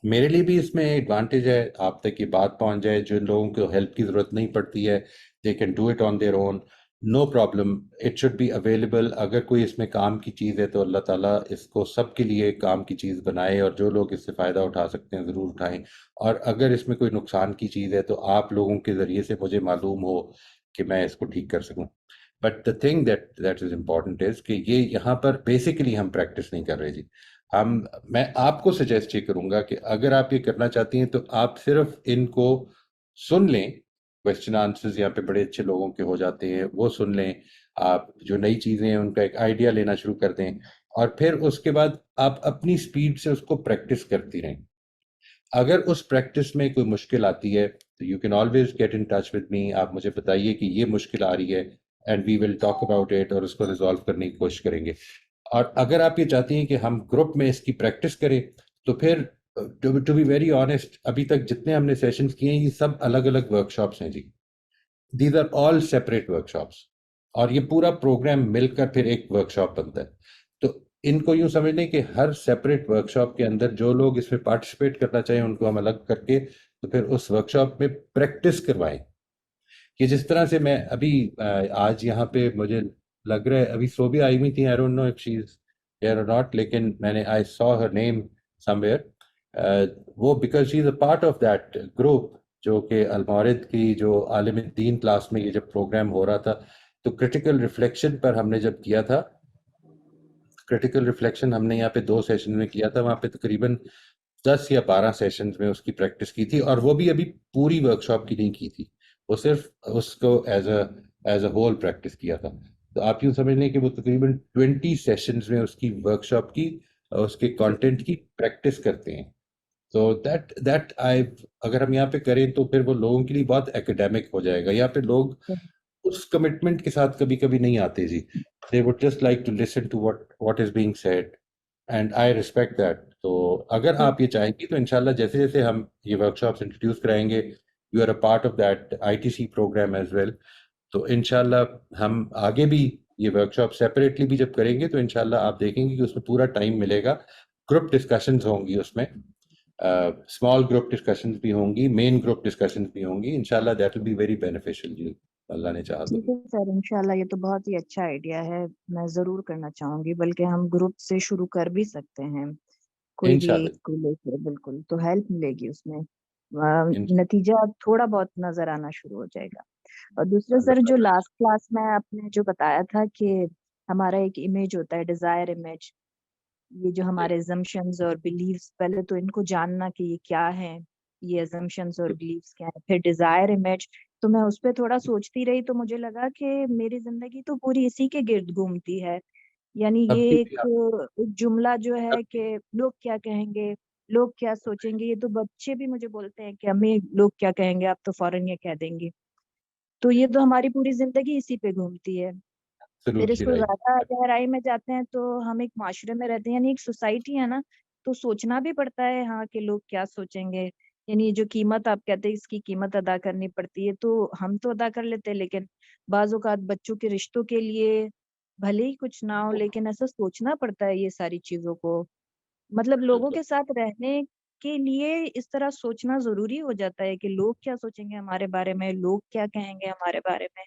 میرے لیے بھی اس میں ایڈوانٹیج ہے، آپ تک یہ بات پہنچ جائے. جن لوگوں کو ہیلپ کی ضرورت نہیں پڑتی ہے they can do it on their own, no problem. It should be available. اگر کوئی اس میں کام کی چیز ہے تو اللہ تعالیٰ اس کو سب کے لیے کام کی چیز بنائے، اور جو لوگ اس سے فائدہ اٹھا سکتے ہیں ضرور اٹھائیں. اور اگر اس میں کوئی نقصان کی چیز ہے تو آپ لوگوں کے ذریعے سے مجھے معلوم ہو کہ میں اس کو ٹھیک کر سکوں. But the thing that is important is کہ یہ یہاں پر بیسیکلی ہم پریکٹس نہیں کر رہے جی. میں آپ کو سجیسٹ یہ کروں گا کہ اگر آپ یہ کرنا چاہتی ہیں تو آپ صرف ان کو سن لیں. کوشچن آنسرز یہاں پہ بڑے اچھے لوگوں کے ہو جاتے ہیں، وہ سن لیں. آپ جو نئی چیزیں ہیں ان کا ایک آئیڈیا لینا شروع کر دیں، اور پھر اس کے بعد آپ اپنی سپیڈ سے اس کو پریکٹس کرتی رہیں. اگر اس پریکٹس میں کوئی مشکل آتی ہے تو you can always get in touch with me. آپ مجھے بتائیے کہ یہ مشکل آ رہی ہے and we will talk about it, اور اس کو ریزالو کرنے کی کوشش کریں گے. اور اگر آپ یہ چاہتی ہیں کہ ہم گروپ میں اس کی پریکٹس کریں تو پھر ٹو بی ویری آنیسٹ ابھی تک جتنے ہم نے سیشنز کیے ہیں یہ سب الگ الگ ورک شاپس ہیں جی. These are all separate workshops, اور یہ پورا پروگرام مل کر پھر ایک ورک شاپ بنتا ہے. تو ان کو یوں سمجھ لیں کہ ہر سیپریٹ ورک شاپ کے اندر جو لوگ اس میں پارٹیسپیٹ کرنا چاہیں ان کو ہم الگ کر کے تو پھر اس ورک شاپ میں پریکٹس کروائیں. کہ جس طرح سے میں ابھی آج یہاں پہ مجھے لگ رہا ہے ابھی صوبیہ آئی ہوئی تھی، I don't know if she is here or not, لیکن میں نے I saw her name somewhere. وہ because she is a part of that group, جو کہ المورد کی جو عالم دین کلاس میں یہ جب پروگرام ہو رہا تھا تو کرٹیکل ریفلیکشن پر ہم نے جب کیا تھا، کرٹیکل ریفلیکشن ہم نے یہاں پہ 2 سیشن میں کیا تھا، وہاں پہ تقریباً 10 یا 12 سیشنز میں اس کی پریکٹس کی تھی. اور وہ بھی ابھی پوری ورک شاپ کی نہیں کی تھی، وہ صرف اس کو ایز اے ہول پریکٹس کیا تھا. تو آپ یوں سمجھ لیں کہ وہ تقریباً 20 سیشنز میں اس کی ورک شاپ کی اس کے کانٹینٹ کی پریکٹس کرتے ہیں. تو دیٹ اگر ہم یہاں پہ کریں تو پھر وہ لوگوں کے لیے بہت ایکیڈیمک ہو جائے گا. یہاں پہ لوگ اس کمٹمنٹ کے ساتھ کبھی کبھی نہیں آتے جی. they would just like to listen to what is being said, and I respect that. تو اگر آپ یہ چاہیں گی تو انشاءاللہ جیسے جیسے ہم یہ ورک شاپس انٹروڈیوس کرائیں گے، you are a part of that ITC program as well. تو انشاءاللہ ہم آگے بھی یہ ورک شاپ سیپریٹلی بھی جب کریں گے تو انشاءاللہ آپ دیکھیں گے کہ اس میں پورا ٹائم ملے گا. گروپ ڈسکشنز ہوں گی اس میں، اسمال گروپ ڈسکشنز بھی ہوں گی، مین گروپ ڈسکشنز بھی ہوں گی. انشاءاللہ that will be very beneficial جی، اللہ نے چاہا تو. ٹھیک ہے سر، انشاءاللہ یہ تو بہت ہی اچھا آئیڈیا ہے، میں ضرور کرنا چاہوں گی. بلکہ ہم گروپ سے شروع کر بھی سکتے ہیں، کوئی بھی انشاءاللہ ایک کو لے کر. بالکل، تو ہیلپ ملے گی اس میں، انشاءاللہ نتیجہ تھوڑا بہت نظر آنا شروع ہو جائے گا. اور دوسرا اللہ سر، جو تعالیٰ. لاسٹ کلاس میں آپ نے جو بتایا تھا کہ ہمارا ایک امیج ہوتا ہے، ڈیزائر امیج، یہ جو ہمارے ایزمپشنز اور بلیفز، پہلے تو ان کو جاننا کہ یہ کیا ہیں، یہ ایزمپشنز اور بلیفز کیا ہیں، پھر ڈیزائر امیج. تو میں اس پہ تھوڑا سوچتی رہی تو مجھے لگا کہ میری زندگی تو پوری اسی کے گرد گھومتی ہے. یعنی اب یہ کی بھی ایک جملہ جو ہے اب کہ لوگ کیا کہیں گے، لوگ کیا سوچیں گے. یہ تو بچے بھی مجھے بولتے ہیں کہ امی لوگ کیا کہیں گے، آپ تو فوراً یہ کہہ دیں گے. تو یہ تو ہماری پوری زندگی اسی پہ گھومتی ہے. پھر اس absolutely کو right. زیادہ گہرائی میں جاتے ہیں تو ہم ایک معاشرے میں رہتے ہیں، یعنی ایک سوسائٹی ہے نا، تو سوچنا بھی پڑتا ہے ہاں کہ لوگ کیا سوچیں گے. یعنی جو قیمت آپ کہتے ہیں اس کی قیمت ادا کرنی پڑتی ہے، تو ہم تو ادا کر لیتے ہیں، لیکن بعض اوقات بچوں کے رشتوں کے لیے بھلے ہی کچھ نہ ہو لیکن ایسا سوچنا پڑتا ہے یہ ساری چیزوں کو. مطلب لوگوں بالکل کے ساتھ رہنے کے لیے اس طرح سوچنا ضروری ہو جاتا ہے کہ لوگ کیا سوچیں گے ہمارے بارے میں, لوگ کیا کہیں گے ہمارے بارے میں,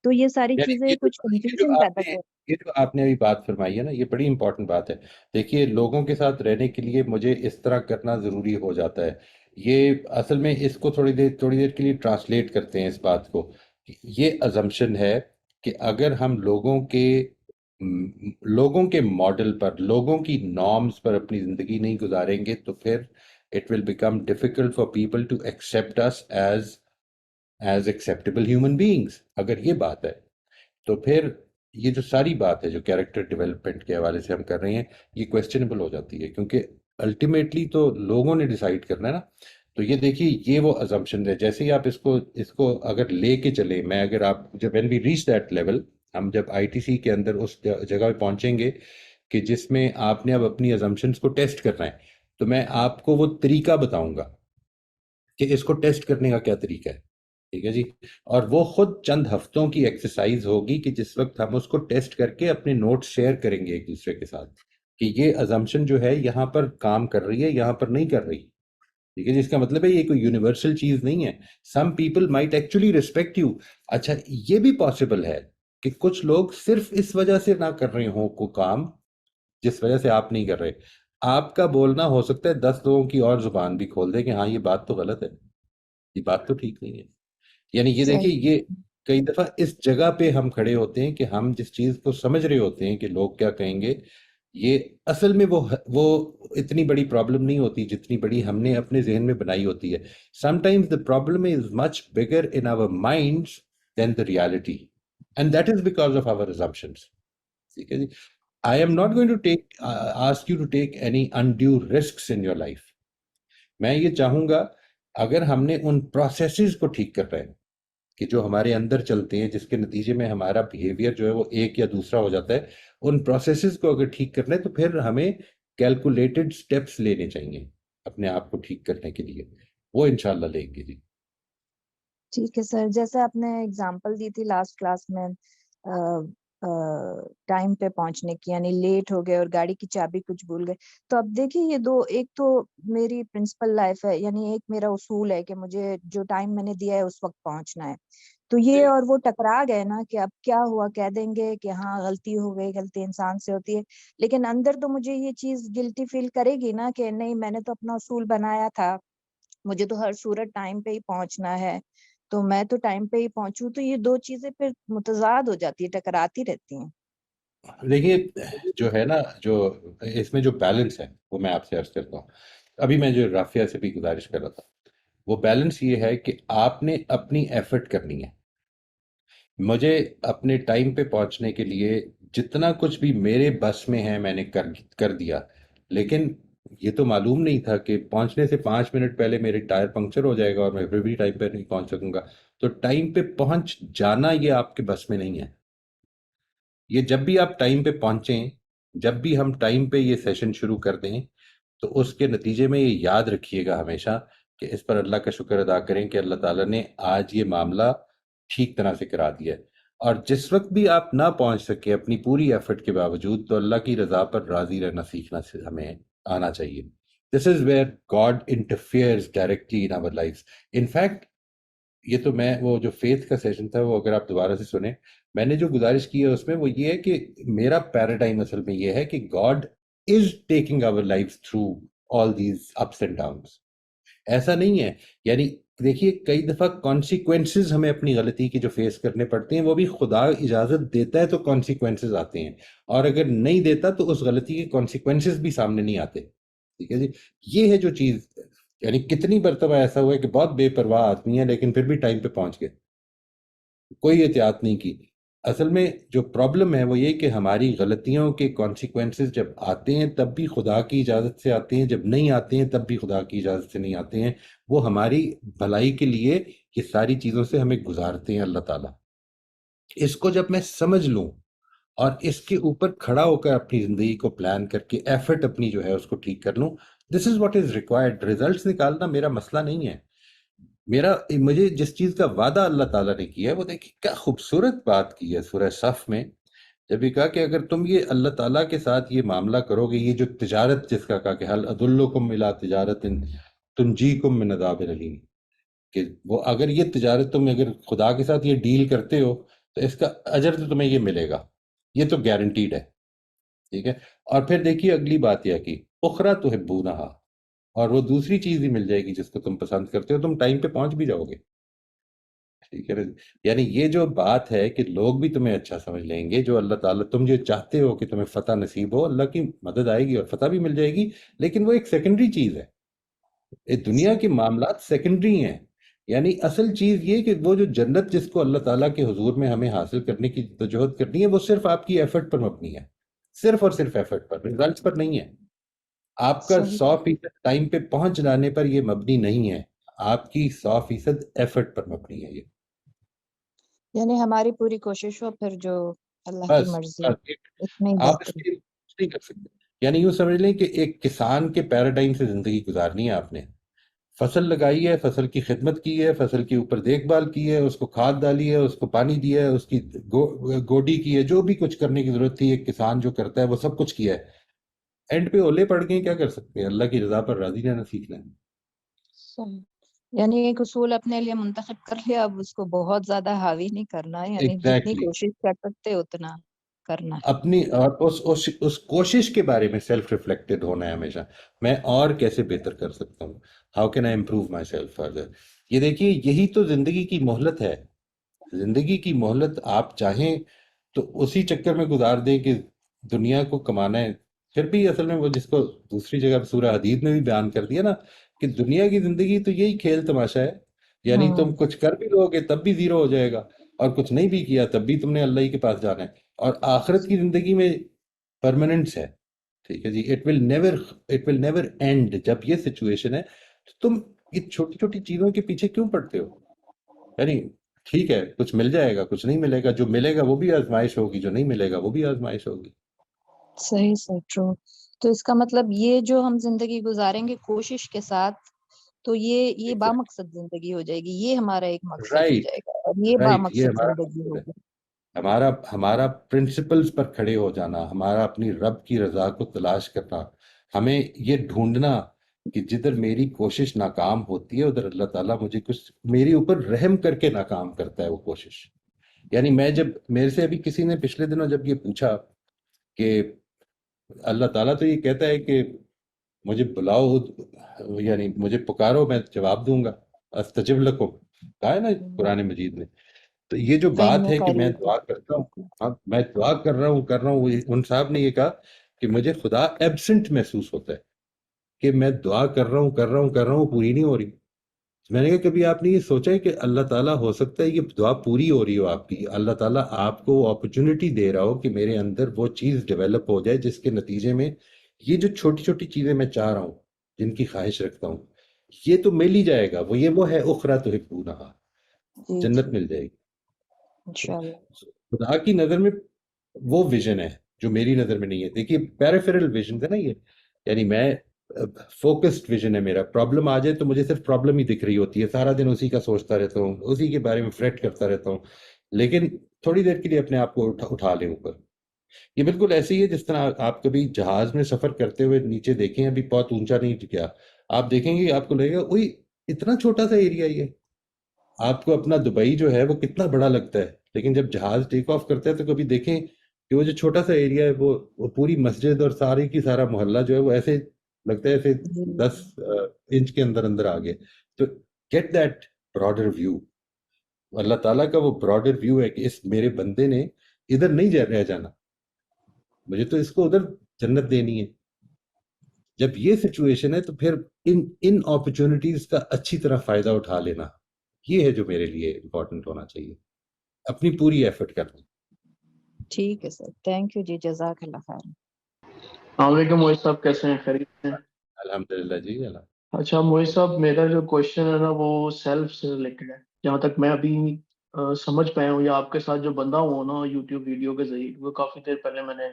تو یہ ساری یعنی چیزیں کچھ کنفیوژن پیدا کر. یہ جو آپ نے ابھی بات فرمائی ہے نا, یہ بڑی امپورٹنٹ بات ہے. دیکھیے, لوگوں کے ساتھ رہنے کے لیے مجھے اس طرح کرنا ضروری ہو جاتا ہے. یہ اصل میں اس کو تھوڑی دیر کے لیے ٹرانسلیٹ کرتے ہیں اس بات کو. یہ ازمپشن ہے کہ اگر ہم لوگوں کے ماڈل پر, لوگوں کی نارمز پر اپنی زندگی نہیں گزاریں گے تو پھر it will become difficult for people to accept us as acceptable human beings. اگر یہ بات ہے تو پھر یہ جو ساری بات ہے جو کیریکٹر ڈیولپمنٹ کے حوالے سے ہم کر رہے ہیں, یہ کویسچنیبل ہو جاتی ہے, کیونکہ الٹیمیٹلی تو لوگوں نے ڈیسائیڈ کرنا ہے نا. تو یہ دیکھیے, یہ وہ ازمپشن ہے. جیسے ہی آپ اس کو اگر لے کے چلیں, اگر آپ جب when we reach that level, ہم جب آئی ٹی سی کے اندر اس جگہ پہ پہنچیں گے کہ جس میں آپ نے اب اپنی ازمپشنس کو ٹیسٹ کرنا ہے, تو میں آپ کو وہ طریقہ بتاؤں گا کہ اس کو ٹیسٹ کرنے کا کیا طریقہ ہے. ٹھیک ہے جی. اور وہ خود چند ہفتوں کی ایکسرسائز ہوگی کہ جس وقت ہم اس کو ٹیسٹ کر کے اپنے نوٹس شیئر کریں گے ایک دوسرے کے ساتھ کہ یہ ازمپشن جو ہے یہاں پر کام کر رہی ہے, یہاں پر نہیں کر رہی. ٹھیک ہے جی. اس کا مطلب ہے یہ کوئی یونیورسل چیز نہیں ہے. Some people might actually respect you. اچھا, یہ بھی پاسبل ہے کہ کچھ لوگ صرف اس وجہ سے نہ کر رہے ہوں کو کام جس وجہ سے آپ نہیں کر رہے. آپ کا بولنا ہو سکتا ہے 10 لوگوں کی اور زبان بھی کھول دے کہ ہاں یہ بات تو غلط ہے, یہ بات تو ٹھیک نہیں ہے. یعنی یہ دیکھیے, یہ کئی دفعہ اس جگہ پہ ہم کھڑے ہوتے ہیں کہ ہم جس چیز کو سمجھ رہے ہوتے ہیں کہ لوگ کیا کہیں گے, یہ اصل میں وہ اتنی بڑی پرابلم نہیں ہوتی جتنی بڑی ہم نے اپنے ذہن میں بنائی ہوتی ہے. Sometimes the problem is much bigger in our minds than the reality, and that is because of our assumptions. ٹھیک ہے جی. I am not going to ask you to take any undue risks in your life. میں یہ چاہوں گا اگر ہم نے ان processes کو ٹھیک کر رہے ہیں کہ جو ہمارے اندر چلتے ہیں, جس کے نتیجے میں ہمارا بیہیویئر جو ہے وہ ایک یا دوسرا ہو جاتا ہے, ان پروسیسز کو اگر ٹھیک کرنا ہے تو پھر ہمیں کیلکولیٹڈ سٹیپس لینے چاہیے اپنے آپ کو ٹھیک کرنے کے لیے. وہ انشاءاللہ لیں گے جی. ٹھیک ہے سر, جیسے آپ نے اگزامپل دی تھی لاسٹ کلاس میں ٹائم پہ پہنچنے کی, یعنی لیٹ ہو گئے اور گاڑی کی چابی کچھ بھول گئے. تو اب دیکھیے یہ دو, ایک تو میری پرنسپل لائف ہے, یعنی ایک میرا اصول ہے کہ مجھے جو ٹائم میں نے دیا ہے اس وقت پہنچنا ہے. تو یہ اور وہ ٹکرا گئے نا کہ اب کیا ہوا, کہہ دیں گے کہ ہاں غلطی ہو گئی, غلطی انسان سے ہوتی ہے, لیکن اندر تو مجھے یہ چیز گلٹی فیل کرے گی نا کہ نہیں میں نے تو اپنا اصول بنایا تھا, مجھے تو ہر صورت ٹائم پہ ہی پہنچنا ہے, تو میں تو ٹائم پہ ہی پہنچوں. تو یہ دو چیزیں پھر متضاد ہو جاتی ہے, ٹکراتی رہتی ہیں. دیکھیے, جو ہے نا, جو اس میں جو بیلنس ہے وہ میں آپ سے عرض کرتا ہوں. ابھی میں جو رافیہ سے بھی گزارش کر رہا تھا, وہ بیلنس یہ ہے کہ آپ نے اپنی ایفرٹ کرنی ہے. مجھے اپنے ٹائم پہ پہنچنے کے لیے جتنا کچھ بھی میرے بس میں ہے میں نے کر دیا, لیکن یہ تو معلوم نہیں تھا کہ پہنچنے سے 5 منٹ پہلے میرے ٹائر پنکچر ہو جائے گا اور میں پھر بھی ٹائم پہ نہیں پہنچ سکوں گا. تو ٹائم پہ پہنچ جانا یہ آپ کے بس میں نہیں ہے. یہ جب بھی آپ ٹائم پہ پہنچیں, جب بھی ہم ٹائم پہ یہ سیشن شروع کر دیں, تو اس کے نتیجے میں یہ یاد رکھیے گا ہمیشہ کہ اس پر اللہ کا شکر ادا کریں کہ اللہ تعالیٰ نے آج یہ معاملہ ٹھیک طرح سے کرا دیا ہے. اور جس وقت بھی آپ نہ پہنچ سکے اپنی پوری ایفرٹ کے باوجود, تو اللہ کی رضا پر راضی رہنا سیکھنا ہمیں آنا چاہیے. This is where God interferes directly in our lives. In fact یہ تو میں وہ جو فیتھ کا سیشن تھا وہ اگر آپ دوبارہ سے سنیں, میں نے جو گزارش کی ہے اس میں وہ یہ ہے کہ میرا پیراڈائم اصل میں یہ ہے کہ God is taking our life through all these ups and downs. ایسا نہیں ہے, یعنی دیکھیے کئی دفعہ کانسیکوینسز ہمیں اپنی غلطی کے جو فیس کرنے پڑتے ہیں وہ بھی خدا اجازت دیتا ہے تو کانسیکوینسز آتے ہیں, اور اگر نہیں دیتا تو اس غلطی کے کانسیکوینسز بھی سامنے نہیں آتے. ٹھیک ہے جی. یہ ہے جو چیز, یعنی کتنی مرتبہ ایسا ہوا ہے کہ بہت بے پرواہ آدمی ہے لیکن پھر بھی ٹائم پہ پہنچ گئے, کوئی احتیاط نہیں کی. اصل میں جو پرابلم ہے وہ یہ کہ ہماری غلطیوں کے کانسیکوینسز جب آتے ہیں تب بھی خدا کی اجازت سے آتے ہیں, جب نہیں آتے ہیں تب بھی خدا کی اجازت سے نہیں آتے ہیں. وہ ہماری بھلائی کے لیے یہ ساری چیزوں سے ہمیں گزارتے ہیں اللہ تعالیٰ. اس کو جب میں سمجھ لوں اور اس کے اوپر کھڑا ہو کر اپنی زندگی کو پلان کر کے ایفرٹ اپنی جو ہے اس کو ٹھیک کر لوں, this is what is required. Results نکالنا میرا مسئلہ نہیں ہے. مجھے جس چیز کا وعدہ اللہ تعالیٰ نے کیا ہے وہ دیکھیں کیا خوبصورت بات کی ہے سورہ صف میں, جب یہ کہا کہ اگر تم یہ اللہ تعالیٰ کے ساتھ یہ معاملہ کرو گے، یہ جو تجارت جس کا کہا کہ حل ادلکم الی تجارت تنجیکم من عذاب الیم، کہ وہ اگر یہ تجارت تم اگر خدا کے ساتھ یہ ڈیل کرتے ہو تو اس کا اجر تو تمہیں یہ ملے گا، یہ تو گارنٹیڈ ہے، ٹھیک ہے. اور پھر دیکھیے اگلی بات یہ کی اخرى تحبونہا، اور وہ دوسری چیز بھی مل جائے گی جس کو تم پسند کرتے ہو، تم ٹائم پہ پہنچ بھی جاؤ گے، ٹھیک ہے نا. یعنی یہ جو بات ہے کہ لوگ بھی تمہیں اچھا سمجھ لیں گے، جو اللہ تعالیٰ تم جو چاہتے ہو کہ تمہیں فتح نصیب ہو، اللہ کی مدد آئے گی اور فتح بھی مل جائے گی، لیکن وہ ایک سیکنڈری چیز ہے. دنیا کے معاملات سیکنڈری ہیں. یعنی اصل چیز یہ کہ وہ جو جنت جس کو اللہ تعالیٰ کے حضور میں ہمیں حاصل کرنے کی جدوجہد کرنی ہے، وہ صرف آپ کی ایفرٹ پر مبنی ہے، صرف اور صرف ایفرٹ پر، ریزلٹس پر نہیں ہے. آپ کا صحیح 100% ٹائم پہ پہنچ جانے پر یہ مبنی نہیں ہے، آپ کی 100% ایفرٹ پر مبنی ہے. یہ یعنی ہماری پوری کوشش ہو، پھر جو اللہ کی بس مرضی بس اس میں ہی آپ اس بہتر ہے۔ کی کچھ نہیں کر سکتے. یعنی یوں سمجھ لیں کہ ایک کسان کے پیراڈائم سے زندگی گزارنی ہے آپ نے. فصل لگائی ہے، فصل کی خدمت کی ہے، فصل کے اوپر دیکھ بھال کی ہے، اس کو کھاد ڈالی ہے، اس کو پانی دیا ہے، اس کی گوڈی کی ہے، جو بھی کچھ کرنے کی ضرورت تھی ایک کسان جو کرتا ہے وہ سب کچھ کیا ہے. اینڈ پہ اولے پڑ گئے، کیا کر سکتے ہیں؟ اللہ کی رضا پر راضی رہنا سیکھ لیں. صحیح۔ یعنی ایک اصول اپنے لیے منتخب کر لیا، اب اس کو بہت زیادہ حاوی نہیں کرنا ہے، یعنی جتنی ایگزیکٹلی. کوشش کر سکتے اتنا کرنا ہے۔ اپنی اور اس کوشش کے بارے میں سیلف ریفلیکٹڈ ہونا ہے ہمیشہ. میں اور کیسے بہتر کر سکتا ہوں، how can I improve my self further. یہ دیکھیے یہی تو زندگی کی مہلت ہے. زندگی کی مہلت آپ چاہیں تو اسی چکر میں گزار دیں کہ دنیا کو کمانا ہے. پھر بھی اصل میں وہ جس کو دوسری جگہ سورہ حدید میں بھی بیان کر دیا نا کہ دنیا کی زندگی تو یہی کھیل تماشا ہے. یعنی تم کچھ کر بھی لو گے تب بھی زیرو ہو جائے گا، اور کچھ نہیں بھی کیا تب بھی تم نے اللہ ہی کے پاس جانا ہے. اور آخرت کی زندگی میں پرماننس ہے، ٹھیک ہے جی. It will never end. جب یہ سچویشن ہے تو تم یہ چھوٹی چھوٹی چیزوں کے پیچھے کیوں پڑتے ہو؟ یعنی ٹھیک ہے کچھ مل جائے گا، کچھ نہیں ملے گا، جو ملے گا وہ بھی آزمائش ہوگی، جو نہیں ملے گا وہ بھی آزمائش ہوگی. صحیح صحیح ٹرو۔ تو اس کا مطلب یہ جو ہم زندگی گزاریں گے کوشش کے ساتھ، تو یہ بامقصد زندگی ہو جائے گی، یہ ہمارا ایک مقصد ہو رائٹ جائے گا، اور یہ رائٹ. یہ بامقصد ہمارا زندگی مقصد ہے، ہوگی۔ ہمارا پرنسپلز پر کھڑے ہو جانا، ہمارا اپنی رب کی رضا کو تلاش کرنا، ہمیں یہ ڈھونڈنا کہ جدھر میری کوشش ناکام ہوتی ہے ادھر اللہ تعالیٰ مجھے کچھ میرے اوپر رحم کر کے ناکام کرتا ہے وہ کوشش. یعنی میں جب میرے سے ابھی کسی نے پچھلے دنوں جب یہ پوچھا کہ اللہ تعالیٰ تو یہ کہتا ہے کہ مجھے بلاؤ، یعنی مجھے پکارو میں جواب دوں گا، استجب لکم، کہا ہے نا قرآن مجید میں. تو یہ جو بات ہے کہ میں دعا کرتا ہوں، ہاں میں دعا کر رہا ہوں، ان صاحب نے یہ کہا کہ مجھے خدا ایبسنٹ محسوس ہوتا ہے کہ میں دعا کر رہا ہوں پوری نہیں ہو رہی. میں نے کہا کبھی آپ نے یہ سوچا ہے کہ اللہ تعالیٰ ہو سکتا ہے یہ دعا پوری ہو رہی ہو آپ کی، اللہ تعالیٰ آپ کو اپرچونٹی دے رہا ہو کہ میرے اندر وہ چیز ڈیولپ ہو جائے جس کے نتیجے میں یہ جو چھوٹی چھوٹی چیزیں میں چاہ رہا ہوں، جن کی خواہش رکھتا ہوں، یہ تو مل ہی جائے گا. وہ ہے اخرى تحبونہا، جی جنت جی مل جائے گی. انشاءاللہ۔ خدا کی نظر میں وہ ویژن ہے جو میری نظر میں نہیں ہے. دیکھیے پیریفرل ویژن ہے نا یہ، یعنی میں فوکسڈ ویژن ہے میرا. پرابلم آ جائے تو مجھے صرف پرابلم ہی دکھ رہی ہوتی ہے، سارا دن اسی کا سوچتا رہتا ہوں، اسی کے بارے میں فریٹ کرتا رہتا ہوں. لیکن تھوڑی دیر کے لیے اپنے آپ کو اٹھا لیں اوپر. یہ بالکل ایسے ہی ہے جس طرح آپ کبھی جہاز میں سفر کرتے ہوئے نیچے دیکھیں، ابھی بہت اونچا نہیں گیا، آپ دیکھیں گے آپ کو لگے گا اوئی اتنا چھوٹا سا ایریا یہ. آپ کو اپنا دبئی جو ہے وہ کتنا بڑا لگتا ہے، لیکن جب جہاز ٹیک آف کرتا ہے تو کبھی دیکھیں کہ وہ جو چھوٹا سا ایریا ہے وہ پوری مسجد اور ساری کی سارا محلہ جو ہے وہ ایسے لگتا ہے ایسے جی 10 انچ کے اندر آ گئے. تو گیٹ دیٹ براڈر ویو. اللہ تعالیٰ کا وہ براڈر ویو ہے کہ اس میرے بندے نے ادھر نہیں رہ جانا، مجھے تو اس کو ادھر جنت دینی ہے. جب یہ سچویشن ہے تو پھر ان اپرچونٹیز کا اچھی طرح فائدہ اٹھا لینا، یہ ہے جو میرے لیے امپورٹنٹ ہونا چاہیے، اپنی پوری ایفرٹ کرنا. ٹھیک ہے سر، تھینک یو جی، جزاک اللہ خیر۔ السلام علیکم موہد صاحب، کیسے ہیں؟ خیریت سے ہیں؟ الحمدللہ جی. اچھا موہد صاحب، میرا جو کوشچن ہے نا وہ سیلف سے ریلیٹڈ ہے. جہاں تک میں ابھی سمجھ پایا ہوں یا آپ کے ساتھ جو بندہ ہوں نا یوٹیوب ویڈیو کے ذریعے، وہ کافی دیر پہلے میں نے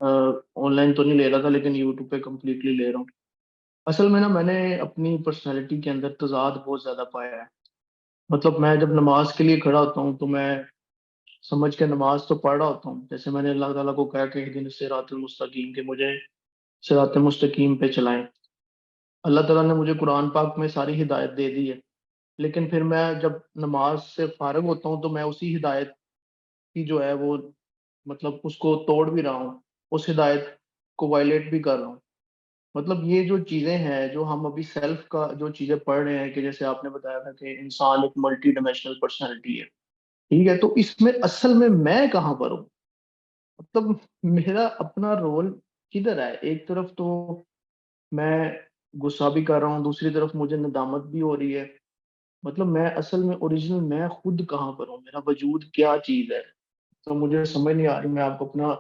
آن لائن تو نہیں لے رہا تھا لیکن یوٹیوب پہ کمپلیٹلی لے رہا ہوں. اصل میں نا میں نے اپنی پرسنالٹی کے اندر تضاد بہت زیادہ پایا ہے. مطلب میں جب نماز کے لیے کھڑا ہوتا ہوں تو میں سمجھ کے نماز تو پڑھ رہا ہوتا ہوں، جیسے میں نے اللہ تعالیٰ کو کہا کہ اہدنا الصراط المستقیم، کہ مجھے صراط مستقیم پہ چلائیں. اللہ تعالیٰ نے مجھے قرآن پاک میں ساری ہدایت دے دی ہے، لیکن پھر میں جب نماز سے فارغ ہوتا ہوں تو میں اسی ہدایت کی جو ہے وہ مطلب اس کو توڑ بھی رہا ہوں، اس ہدایت کو وائلیٹ بھی کر رہا ہوں. مطلب یہ جو چیزیں ہیں جو ہم ابھی سیلف کا جو چیزیں پڑھ رہے ہیں، کہ جیسے آپ نے بتایا تھا کہ انسان ایک ملٹی ڈائمینشنل پرسنالٹی ہے، ٹھیک ہے، تو اس میں اصل میں کہاں پر ہوں؟ مطلب میرا اپنا رول کدھر ہے؟ ایک طرف تو میں غصہ بھی کر رہا ہوں، دوسری طرف مجھے ندامت بھی ہو رہی ہے. مطلب میں اصل میں اوریجنل میں خود کہاں پر ہوں؟ میرا وجود کیا چیز ہے؟ تو مجھے سمجھ نہیں آ رہی میں آپ کو اپنا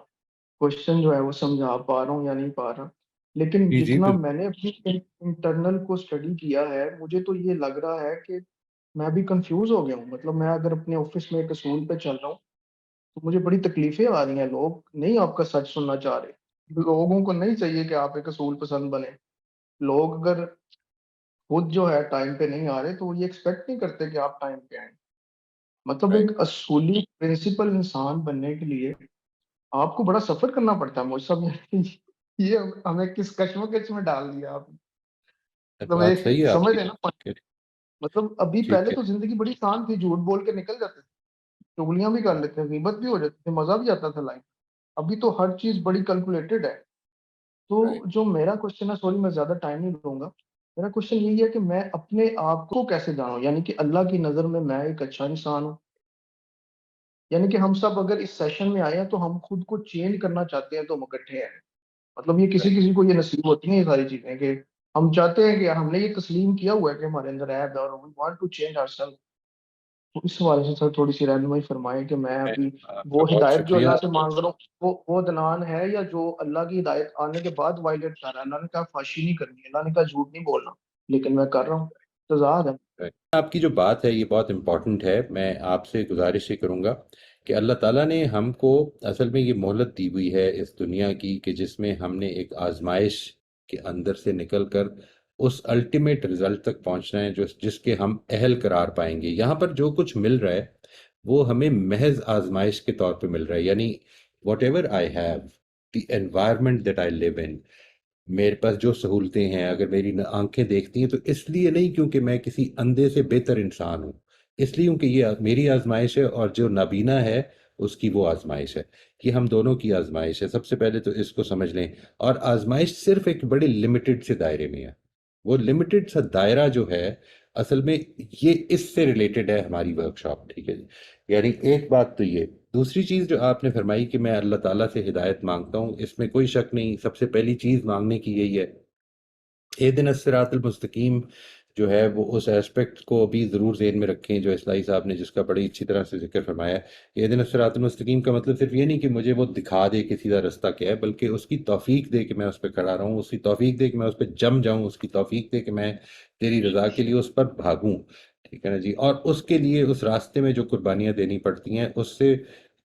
کوشچن جو ہے وہ سمجھا پا رہا ہوں یا نہیں پا رہا. لیکن جی جی جتنا بالکل. میں نے اپنی انٹرنل کو اسٹڈی کیا ہے، مجھے تو یہ لگ رہا ہے کہ میں بھی کنفیوز ہو گیا ہوں. مطلب میں اگر اپنے آفس میں ایک اصول پہ چل رہا ہوں تو مجھے بڑی تکلیفیں آ رہی ہیں. لوگ نہیں آپ کا سچ سننا چاہ رہے. لوگوں کو نہیں چاہیے کہ آپ ایک اصول پسند بنے. لوگ اگر خود جو ہے ٹائم پہ نہیں آ رہے تو وہ یہ ایکسپیکٹ نہیں کرتے کہ آپ ٹائم پہ آئیں. مطلب Right. ایک اصولی پرنسپل انسان بننے کے لیے آپ کو بڑا سفر کرنا پڑتا ہے. مجھ سب یہ ہمیں کس کشمکش میں ڈال دیا آپ نے. مطلب بات ایک صحیح ہے آپ سمجھ کی. ہے نا، مطلب ابھی ٹھیک پہلے ہے. تو زندگی بڑی آسان تھی، جھوٹ بول کے نکل جاتے تھے، چگلیاں بھی کر لیتے تھے، غیبت بھی ہو جاتی تھی، مزہ بھی آتا تھا لائف. ابھی تو ہر چیز بڑی کیلکولیٹڈ ہے. تو Right. جو میرا کوشچن ہے، سوری میں زیادہ ٹائم نہیں لوں گا، میرا کوشچن یہی ہے کہ میں اپنے آپ کو کیسے جانوں، یعنی کہ اللہ کی نظر میں ایک اچھا انسان ہوں. یعنی کہ ہم سب اگر اس سیشن میں آئے ہیں تو ہم خود کو چینج کرنا چاہتے ہیں تو ہم اکٹھے ہیں. مطلب یہ Right. کسی کو یہ نصیب ہوتی ہیں یہ ساری چیزیں، کہ ہم چاہتے ہیں کہ ہم نے یہ تسلیم کیا ہوا ہے کہ ہمارے اندر عیب ہے اور we want to change ourselves. تو اس حوالے سے سر تھوڑی سی رہنمائی فرمائیں کہ میں ابھی آپ کا وہ بہت ہدایت جو شکریہ. اللہ سے مانگ رہا ہوں وہ دنان ہے، یا جو اللہ کی ہدایت آنے کے بعد وائلیٹ کر رہا ہے. اللہ نے کہا فاشی نہیں کرنی، اللہ نے کہا جھوٹ نہیں بولنا، لیکن میں کر رہا ہوں. تضاد ہے. Right. آپ کی جو بات ہے یہ بہت امپورٹنٹ ہے. میں آپ سے گزارش یہ کروں گا کہ اللہ تعالیٰ نے ہم کو اصل میں یہ مہلت دی ہوئی ہے اس دنیا کی، کہ جس میں ہم نے ایک آزمائش کے اندر سے نکل کر اس الٹیمیٹ رزلٹ تک پہنچنا ہے جس کے ہم اہل قرار پائیں گے. یہاں پر جو کچھ مل رہا ہے وہ ہمیں محض آزمائش کے طور پہ مل رہا ہے. یعنی whatever I have, the environment that I live in, میرے پاس جو سہولتیں ہیں، اگر میری آنکھیں دیکھتی ہیں تو اس لیے نہیں کیونکہ میں کسی اندھے سے بہتر انسان ہوں، اس لیے کیونکہ یہ میری آزمائش ہے اور جو نابینا ہے اس کی وہ آزمائش ہے. یہ ہم دونوں کی آزمائش ہے. سب سے پہلے تو اس کو سمجھ لیں. اور آزمائش صرف ایک بڑے لمیٹڈ سے دائرے میں ہے. وہ لمیٹڈ سا دائرہ جو ہے اصل میں یہ اس سے ریلیٹڈ ہے ہماری ورک شاپ. ٹھیک ہے جی. یعنی ایک بات تو یہ. دوسری چیز جو آپ نے فرمائی کہ میں اللہ تعالیٰ سے ہدایت مانگتا ہوں، اس میں کوئی شک نہیں. سب سے پہلی چیز مانگنے کی یہی ہے. اہدنا الصراط المستقیم جو ہے وہ اس ایسپیکٹ کو بھی ضرور ذہن میں رکھیں جو اصلاحی صاحب نے جس کا بڑی اچھی طرح سے ذکر فرمایا ہے. اہدنا الصراط المستقیم کا مطلب صرف یہ نہیں کہ مجھے وہ دکھا دے کہ سیدھا رستہ کیا ہے، بلکہ اس کی توفیق دے کہ میں اس پہ کھڑا رہوں، اس کی توفیق دے کہ میں اس پہ جم جاؤں، اس کی توفیق دے کہ میں تیری رضا کے لیے اس پر بھاگوں. ٹھیک ہے نا جی. اور اس کے لیے اس راستے میں جو قربانیاں دینی پڑتی ہیں اس سے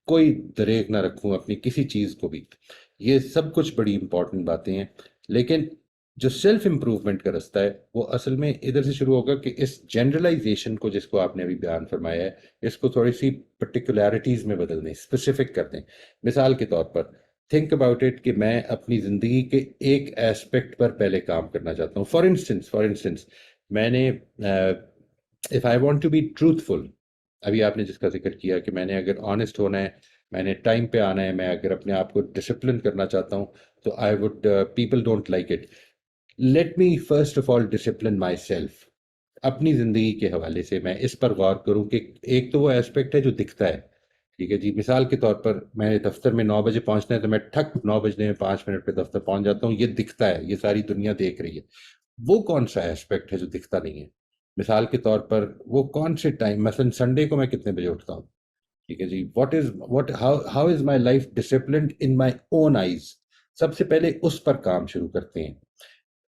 کوئی دریغ نہ رکھوں اپنی کسی چیز کو بھی. یہ سب کچھ بڑی امپورٹنٹ باتیں ہیں. لیکن جو سیلف امپروومنٹ کا رستہ ہے وہ اصل میں ادھر سے شروع ہوگا کہ اس جنرلائزیشن کو جس کو آپ نے ابھی بیان فرمایا ہے اس کو تھوڑی سی پرٹیکولیرٹیز میں بدل دیں، اسپیسیفک کر دیں. مثال کے طور پر تھنک اباؤٹ اٹ کہ میں اپنی زندگی کے ایک ایسپیکٹ پر پہلے کام کرنا چاہتا ہوں. فار انسٹنس میں نے if I want to be truthful, ابھی آپ نے جس کا ذکر کیا کہ میں نے اگر آنےسٹ ہونا ہے، میں نے ٹائم پہ آنا ہے، میں اگر اپنے آپ کو ڈسپلن کرنا چاہتا ہوں تو I would people don't like it. Let me first of all discipline my self. اپنی زندگی کے حوالے سے میں اس پر غور کروں کہ ایک تو وہ ایسپیکٹ ہے جو دکھتا ہے. ٹھیک ہے جی. مثال کے طور پر میں دفتر میں 9 بجے پہنچنا ہے تو میں ٹھک 9 بجنے میں 5 منٹ پہ دفتر پہنچ جاتا ہوں. یہ دکھتا ہے، یہ ساری دنیا دیکھ رہی ہے. وہ کون سا ایسپیکٹ ہے جو دکھتا نہیں ہے؟ مثال کے طور پر وہ کون سے ٹائم، مثلا سنڈے کو میں کتنے بجے اٹھتا ہوں. ٹھیک ہے جی. How is my life disciplined in my own eyes. سب سے پہلے اس پر کام شروع کرتے ہیں.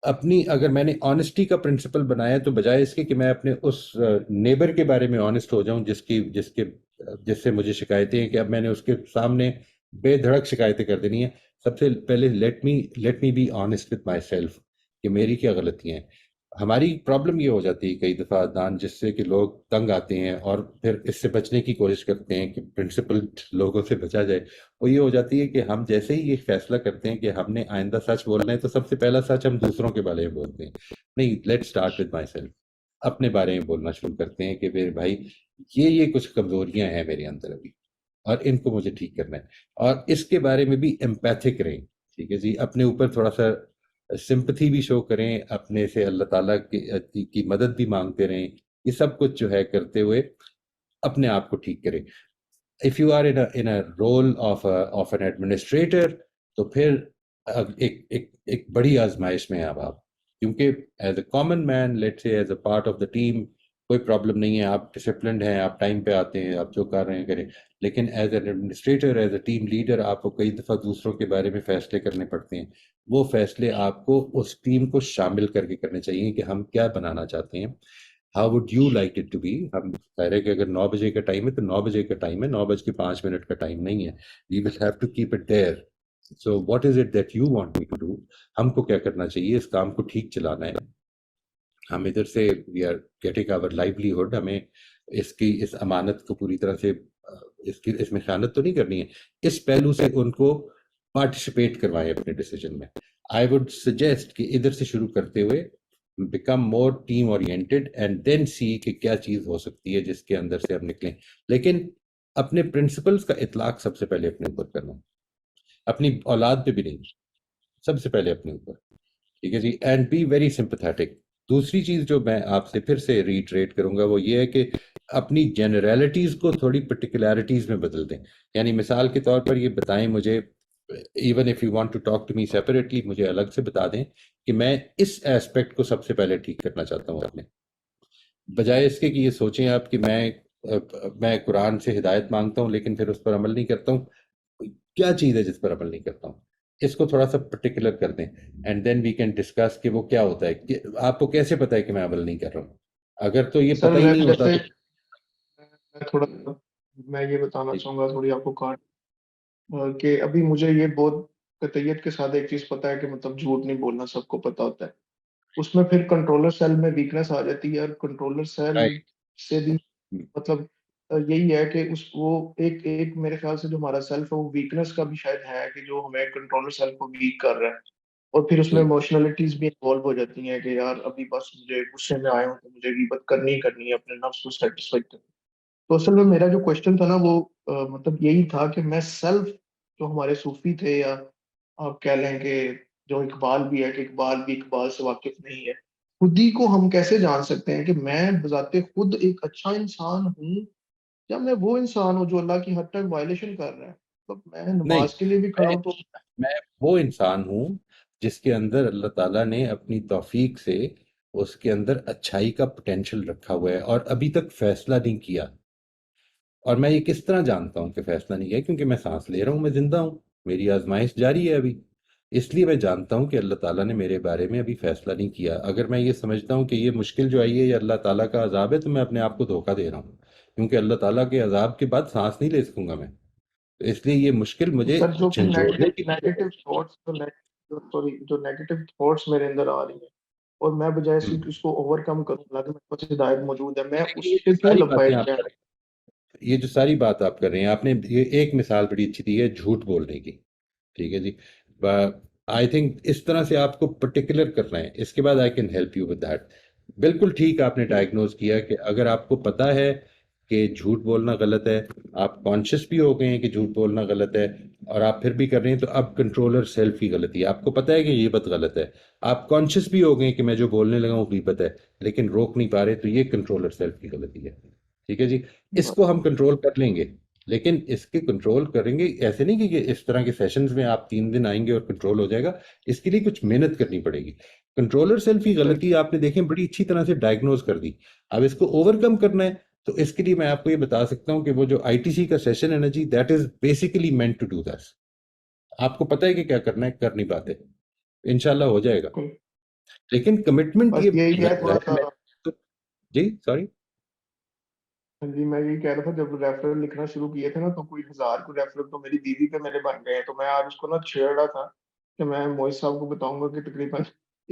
اپنی اگر میں نے آنےسٹی کا پرنسپل بنایا تو بجائے اس کے کہ میں اپنے اس نیبر کے بارے میں آنےسٹ ہو جاؤں جس سے مجھے شکایتیں ہیں کہ اب میں نے اس کے سامنے بے دھڑک شکایتیں کر دینی ہیں، سب سے پہلے let me be honest with myself کہ میری کیا غلطیاں ہیں. ہماری پرابلم یہ ہو جاتی ہے کئی دفعہ عدنان، جس سے کہ لوگ تنگ آتے ہیں اور پھر اس سے بچنے کی کوشش کرتے ہیں کہ پرنسپل لوگوں سے بچا جائے. وہ یہ ہو جاتی ہے کہ ہم جیسے ہی یہ فیصلہ کرتے ہیں کہ ہم نے آئندہ سچ بولنا ہے تو سب سے پہلا سچ ہم دوسروں کے بارے میں بولتے ہیں. نہیں، let start with my self. اپنے بارے میں بولنا شروع کرتے ہیں کہ میرے بھائی یہ کچھ کمزوریاں ہیں میرے اندر ابھی، اور ان کو مجھے ٹھیک کرنا ہے. اور اس کے بارے میں بھی ایمپیتھک رہیں. ٹھیک ہے جی، اپنے اوپر تھوڑا سا سمپتھی بھی شو کریں، اپنے سے اللہ تعالیٰ کی مدد بھی مانگتے رہیں. یہ سب کچھ جو ہے کرتے ہوئے اپنے آپ کو ٹھیک کریں. If you are in role of an administrator, تو پھر ایک بڑی آزمائش میں اب آپ، کیونکہ as a common man, let say as a part of the team, کوئی پرابلم نہیں ہے، آپ ڈسپلنڈ ہیں، آپ ٹائم پہ آتے ہیں، آپ جو کر رہے ہیں کریں. لیکن as an administrator, as a team leader, آپ کو کئی دفعہ دوسروں کے بارے میں فیصلے کرنے پڑتے ہیں. وہ فیصلے آپ کو اس ٹیم کو شامل کر کے کرنے چاہیے کہ ہم کیا بنانا چاہتے ہیں. How would you like it to be. ہم ظاہر ہے کہ اگر 9 بجے کا ٹائم ہے تو 9 بجے کا ٹائم ہے، 9:05 کا ٹائم نہیں ہے. We will have to keep it there. So what is it that you want me to do. ہم کو کیا کرنا چاہیے، اس کام کو ٹھیک چلانا ہے. ہم ادھر سے we are getting our livelihood. ہمیں اس امانت کو پوری طرح سے اس میں خیانت تو نہیں کرنی ہے. اس پہلو سے ان کو پارٹیسپیٹ کروائیں اپنے ڈیسیجن میں. آئی وڈ سجیسٹ کہ ادھر سے شروع کرتے ہوئے become more team oriented and then see کہ کیا چیز ہو سکتی ہے جس کے اندر سے ہم نکلیں. لیکن اپنے پرنسپلز کا اطلاق سب سے پہلے اپنے اوپر کرنا، اپنی اولاد پہ بھی نہیں، سب سے پہلے اپنے اوپر. ٹھیک ہے جی، اینڈ بی ویری سمپتھیٹک. دوسری چیز جو میں آپ سے پھر سے ریٹریٹ کروں گا وہ یہ ہے کہ اپنی جنرلٹیز کو تھوڑی پرٹیکولیرٹیز میں بدل دیں. یعنی مثال کے طور پر یہ بتائیں مجھے، even if you want to talk to me separately, مجھے الگ سے بتا دیں کہ میں اس ایسپیکٹ کو سب سے پہلے ٹھیک کرنا چاہتا ہوں اپنے، بجائے اس کے کہ یہ سوچیں آپ کہ میں قرآن سے ہدایت مانگتا ہوں لیکن پھر اس پر عمل نہیں کرتا ہوں. کیا چیز ہے جس پر عمل نہیں کرتا ہوں؟ اس کو تھوڑا سا پرٹیکولر کر دیں and then we can discuss کہ وہ کیا ہوتا ہے. کہ آپ کو کیسے پتا ہے کہ میں عمل نہیں کر رہا ہوں؟ اگر تو یہ سر پتہ ہی نہیں ہوتا جیسے تو میں یہ بتانا چاہوں گا تھوڑی آپ کو کہ ابھی مجھے یہ بہت قطعیت کے ساتھ ایک چیز پتا ہے کہ مطلب جھوٹ نہیں بولنا سب کو پتا ہوتا ہے. اس میں پھر کنٹرولر سیل میں ویکنس آ جاتی ہے، اور کنٹرولر سیل سے بھی مطلب یہی ہے کہ وہ ایک میرے خیال سے جو ہمارا سیلف ہے وہ ویکنس کا بھی شاید ہے کہ جو ہمیں کنٹرولر سیل کو ویک کر رہا ہے. اور پھر اس میں ایموشنلٹیز بھی انوالو ہو جاتی ہیں کہ یار ابھی بس مجھے غصے میں آیا ہوں تو مجھے غیبت کرنی ہی کرنی ہے اپنے نفس کو سیٹسفائی کرنا. تو اصل میں میرا جو کوشچن تھا نا وہ مطلب یہی تھا کہ میں سیلف، جو ہمارے صوفی تھے یا آپ کہہ لیں کہ جو اقبال بھی ہے کہ اقبال بھی اقبال سے واقف نہیں ہے، خود ہی کو ہم کیسے جان سکتے ہیں کہ میں بذات خود ایک اچھا انسان ہوں یا میں وہ انسان ہوں جو اللہ کی ہر ٹائم وائلیشن کر رہا ہے. تو میں نہیں، نماز کے لیے بھی کھڑا ہوں تو میں وہ انسان ہوں جس کے اندر اللہ تعالیٰ نے اپنی توفیق سے اس کے اندر اچھائی کا پوٹینشل رکھا ہوا ہے اور ابھی تک فیصلہ نہیں کیا. اور میں یہ کس طرح جانتا ہوں کہ فیصلہ نہیں کیا؟ کیونکہ میں سانس لے رہا ہوں، میں زندہ ہوں، میری آزمائش جاری ہے ابھی. اس لیے میں جانتا ہوں کہ اللہ تعالیٰ نے میرے بارے میں ابھی فیصلہ نہیں کیا. اگر میں یہ سمجھتا ہوں کہ یہ مشکل جو آئی ہے یہ اللہ تعالیٰ کا عذاب ہے تو میں اپنے آپ کو دھوکہ دے رہا ہوں، کیونکہ اللہ تعالیٰ کے عذاب کے بعد سانس نہیں لے سکوں گا میں. اس لیے یہ مشکل مجھے سر جو جھنجھوڑنے کی نیگیٹو تھاٹس جو نیگیٹو تھاٹس میرے اندر آ رہی ہیں اور میں بجائے سے اس کو اوور کم کروں اللہ کے میرے پاس ہدایت موجود ہے، میں اس یہ پہ جو کیوں ساری باتیں لبیک آپ کہہ کر رہا رہے ہیں، یہ جو ساری بات آپ کر رہے ہیں، آپ نے یہ ایک مثال بڑی اچھی دی ہے جھوٹ بولنے کی. ٹھیک ہے جی، آئی تھنک اس طرح سے آپ کو پرٹیکولر کرنا ہے. اس کے بعد I can help you with that. بالکل ٹھیک آپ نے ڈائگنوز کیا کہ اگر آپ کو پتا ہے کہ جھوٹ بولنا غلط ہے، آپ کانشیس بھی ہو گئے ہیں کہ جھوٹ بولنا غلط ہے اور آپ پھر بھی کر رہے ہیں، تو اب کنٹرولر سیلف کی غلطی ہے. آپ کو پتا ہے کہ یہ بات غلط ہے، آپ کانشیس بھی ہو گئے ہیں کہ میں جو بولنے لگا ہوں غیبت ہے لیکن روک نہیں پا رہے، تو یہ کنٹرولر سیلف کی غلطی ہے. ٹھیک ہے جی، اس کو ہم کنٹرول کر لیں گے. لیکن اس کے کنٹرول کریں گے ایسے نہیں کہ اس طرح کے سیشنز میں آپ 3 دن آئیں گے اور کنٹرول ہو جائے گا. اس کے لیے کچھ محنت کرنی پڑے گی. کنٹرولر سیلف کی غلطی آپ نے دیکھیں بڑی اچھی طرح سے ڈائگنوز کر دی. اب اس کو اوور کم کرنا ہے تو اس کے لیے میں آپ کو یہ بتا سکتا ہوں کہ وہ جو آئی ٹی سی کا سیشن ہے نا جی، that is basically meant to do this. آپ کو پتہ ہے کہ کیا کرنا ہے، کر نہیں پاتے، انشاءاللہ ہو جائے گا. بالکل. لیکن کمٹمنٹ بس یہی ہے تھوڑا سا. جی سوری. جی میں یہی کہہ رہا تھا جب ریفرل لکھنا شروع کیے تھے نا تو کوئی 1000 کو ریفرل تو میری بیوی پہ میرے بن گئے ہیں. تو میں آج اس کو نا چھیڑ رہا تھا کہ میں موئز صاحب کو بتاؤں گا کہ تقریباً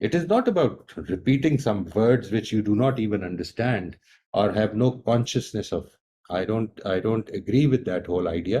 It is not about repeating some words which you do not even understand or have no consciousness of. I don't agree with that whole idea.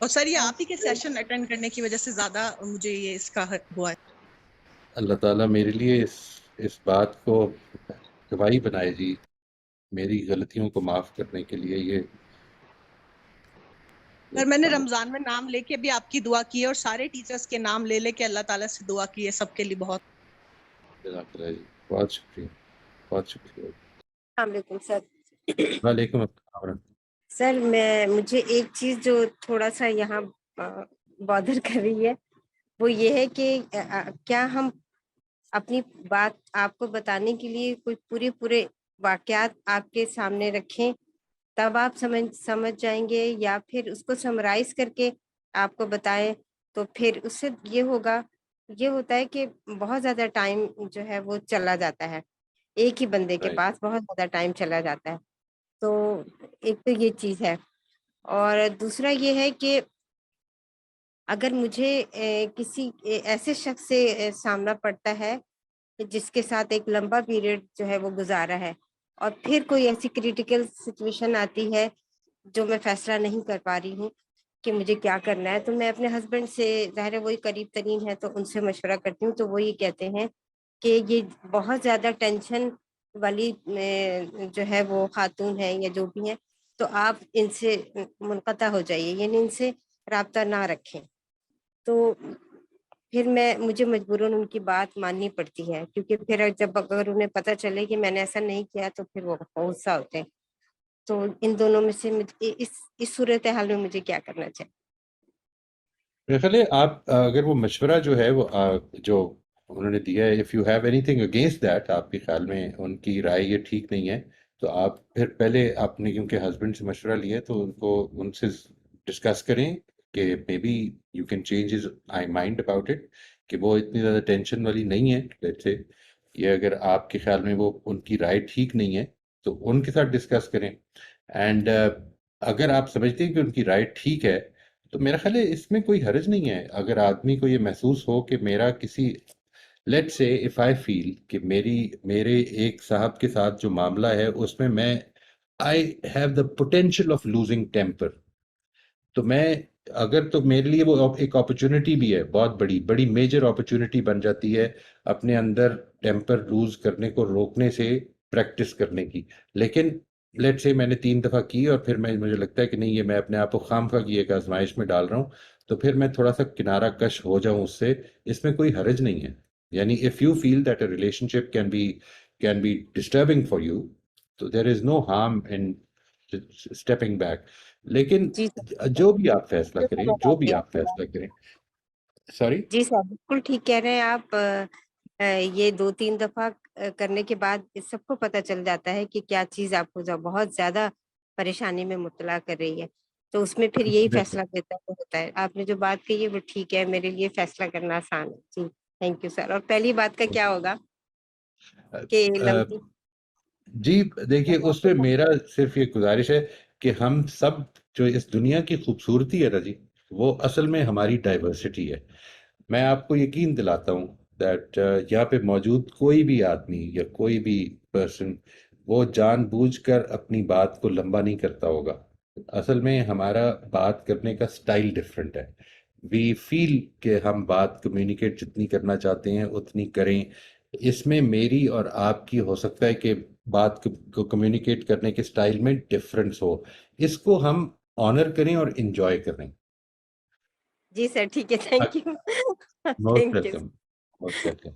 اور سر یہ آپ ہی کے سیشن اٹینڈ کرنے کی وجہ سے زیادہ مجھے یہ اس کا ہوا ہے. اللہ تعالیٰ میرے لیے اس بات کو گواہی بنائے جی، میری غلطیوں کو معاف کرنے کے لیے. یہ سر میں نے رمضان میں نام لے کے بھی آپ کی دعا کی ہے اور سارے ٹیچرز کے نام لے کے اللہ تعالیٰ سے دعا کی ہے سب کے لیے. بہت جزاک اللہ جی، بہت شکریہ، بہت شکریہ. السلام علیکم سر. وعلیکم السلام ورحمۃ اللہ. سر مجھے ایک چیز جو تھوڑا سا یہاں بادر کر رہی ہے وہ یہ ہے کہ کیا ہم اپنی بات آپ کو بتانے کے لیے کوئی پورے واقعات آپ کے سامنے رکھیں تب آپ سمجھ جائیں گے، یا پھر اس کو سمرائز کر کے آپ کو بتائیں تو پھر اس سے یہ ہوتا ہے کہ بہت زیادہ ٹائم جو ہے وہ چلا جاتا ہے، ایک ہی بندے کے Right. پاس بہت زیادہ ٹائم چلا جاتا ہے. تو ایک تو یہ چیز ہے، اور دوسرا یہ ہے کہ اگر مجھے کسی ایسے شخص سے سامنا پڑتا ہے جس کے ساتھ ایک لمبا پیریڈ جو ہے وہ گزارا ہے اور پھر کوئی ایسی کریٹیکل سچویشن آتی ہے جو میں فیصلہ نہیں کر پا رہی ہوں کہ مجھے کیا کرنا ہے، تو میں اپنے ہسبینڈ سے، ظاہر ہے وہی قریب ترین ہے تو ان سے مشورہ کرتی ہوں. تو وہ یہ کہتے ہیں کہ یہ بہت زیادہ ٹینشن والی جو ہے وہ خاتون ہے یا جو بھی ہیں، تو آپ ان سے منقطع ہو جائیے، یعنی ان سے رابطہ نہ رکھیں. تو پھر مجھے مجبوراً ان کی بات ماننی پڑتی ہے، کیونکہ پھر اگر انہیں پتہ چلے کہ میں نے ایسا نہیں کیا تو پھر وہ غصہ ہوتے ہیں. تو ان دونوں میں سے اس صورتحال میں مجھے کیا کرنا چاہیے؟ میرے خیال ہے آپ اگر وہ مشورہ جو ہے وہ جو انہوں نے دیا ہے، if you have any thing against that, آپ کے خیال میں ان کی رائے یہ ٹھیک نہیں ہے، تو آپ پھر پہلے آپ نے کیونکہ ہسبینڈ سے مشورہ لیا ہے تو ان سے ڈسکس کریں کہ maybe you can change his mind about it, کہ وہ اتنی زیادہ ٹینشن والی نہیں ہے. لیٹس سے یہ اگر آپ کے خیال میں وہ ان کی رائے ٹھیک نہیں ہے تو ان کے ساتھ ڈسکس کریں. اینڈ اگر آپ سمجھتے ہیں کہ ان کی رائے ٹھیک ہے تو میرا خیال ہے اس میں کوئی حرج نہیں ہے. اگر آدمی کو یہ محسوس ہو کہ میرا کسی لیٹ سے اف آئی فیل کہ میرے ایک صاحب کے ساتھ جو معاملہ ہے اس میں I have the potential of losing temper, تو اگر تو میرے لیے وہ ایک اپرچونٹی بھی ہے، بہت بڑی میجر اپرچونٹی بن جاتی ہے اپنے اندر ٹیمپر لوز کرنے کو روکنے سے پریکٹس کرنے کی. لیکن لیٹ سے میں نے 3 دفعہ کی اور پھر مجھے لگتا ہے کہ نہیں، یہ میں اپنے آپ کو خامخواہ کی ایک آزمائش میں ڈال رہا ہوں، تو پھر میں تھوڑا سا کنارہ کش ہو جاؤں اس سے. اس میں کوئی حرج نہیں ہے. یعنی if you feel that a relationship can be disturbing for you, تو there is no harm in stepping back. لیکن جی جو بھی آپ فیصلہ کریں سوری. جی سر، بالکل ٹھیک کہہ رہے ہیں آپ. یہ 2-3 دفعہ کرنے کے بعد اس سب کو پتہ چل جاتا ہے کہ کیا چیز آپ کو جو بہت زیادہ پریشانی میں مبتلا کر رہی ہے، تو اس میں پھر یہی فیصلہ ہوتا ہے. آپ نے جو بات کہی ہے وہ ٹھیک ہے، میرے لیے فیصلہ کرنا آسان ہے. جی تھینک یو سر. اور پہلی بات کا کیا ہوگا کہ لمبی جی دیکھیے، اس پہ میرا صرف یہ گزارش ہے کہ ہم سب جو اس دنیا کی خوبصورتی ہے نا جی، وہ اصل میں ہماری ڈائیورسٹی ہے. میں آپ کو یقین دلاتا ہوں دیٹ یہاں پہ موجود کوئی بھی آدمی یا کوئی بھی پرسن وہ جان بوجھ کر اپنی بات کو لمبا نہیں کرتا ہوگا. اصل میں ہمارا بات کرنے کا سٹائل ڈفرینٹ ہے. وی فیل کہ ہم بات کمیونیکیٹ جتنی کرنا چاہتے ہیں اتنی کریں. اس میں میری اور آپ کی ہو سکتا ہے کہ بات کو کمیونیکیٹ کرنے کے سٹائل میں ڈفرینس ہو. اس کو ہم آنر کریں اور انجوائے کریں. جی سر ٹھیک ہے. Thank you. Most thank you. Welcome, most welcome.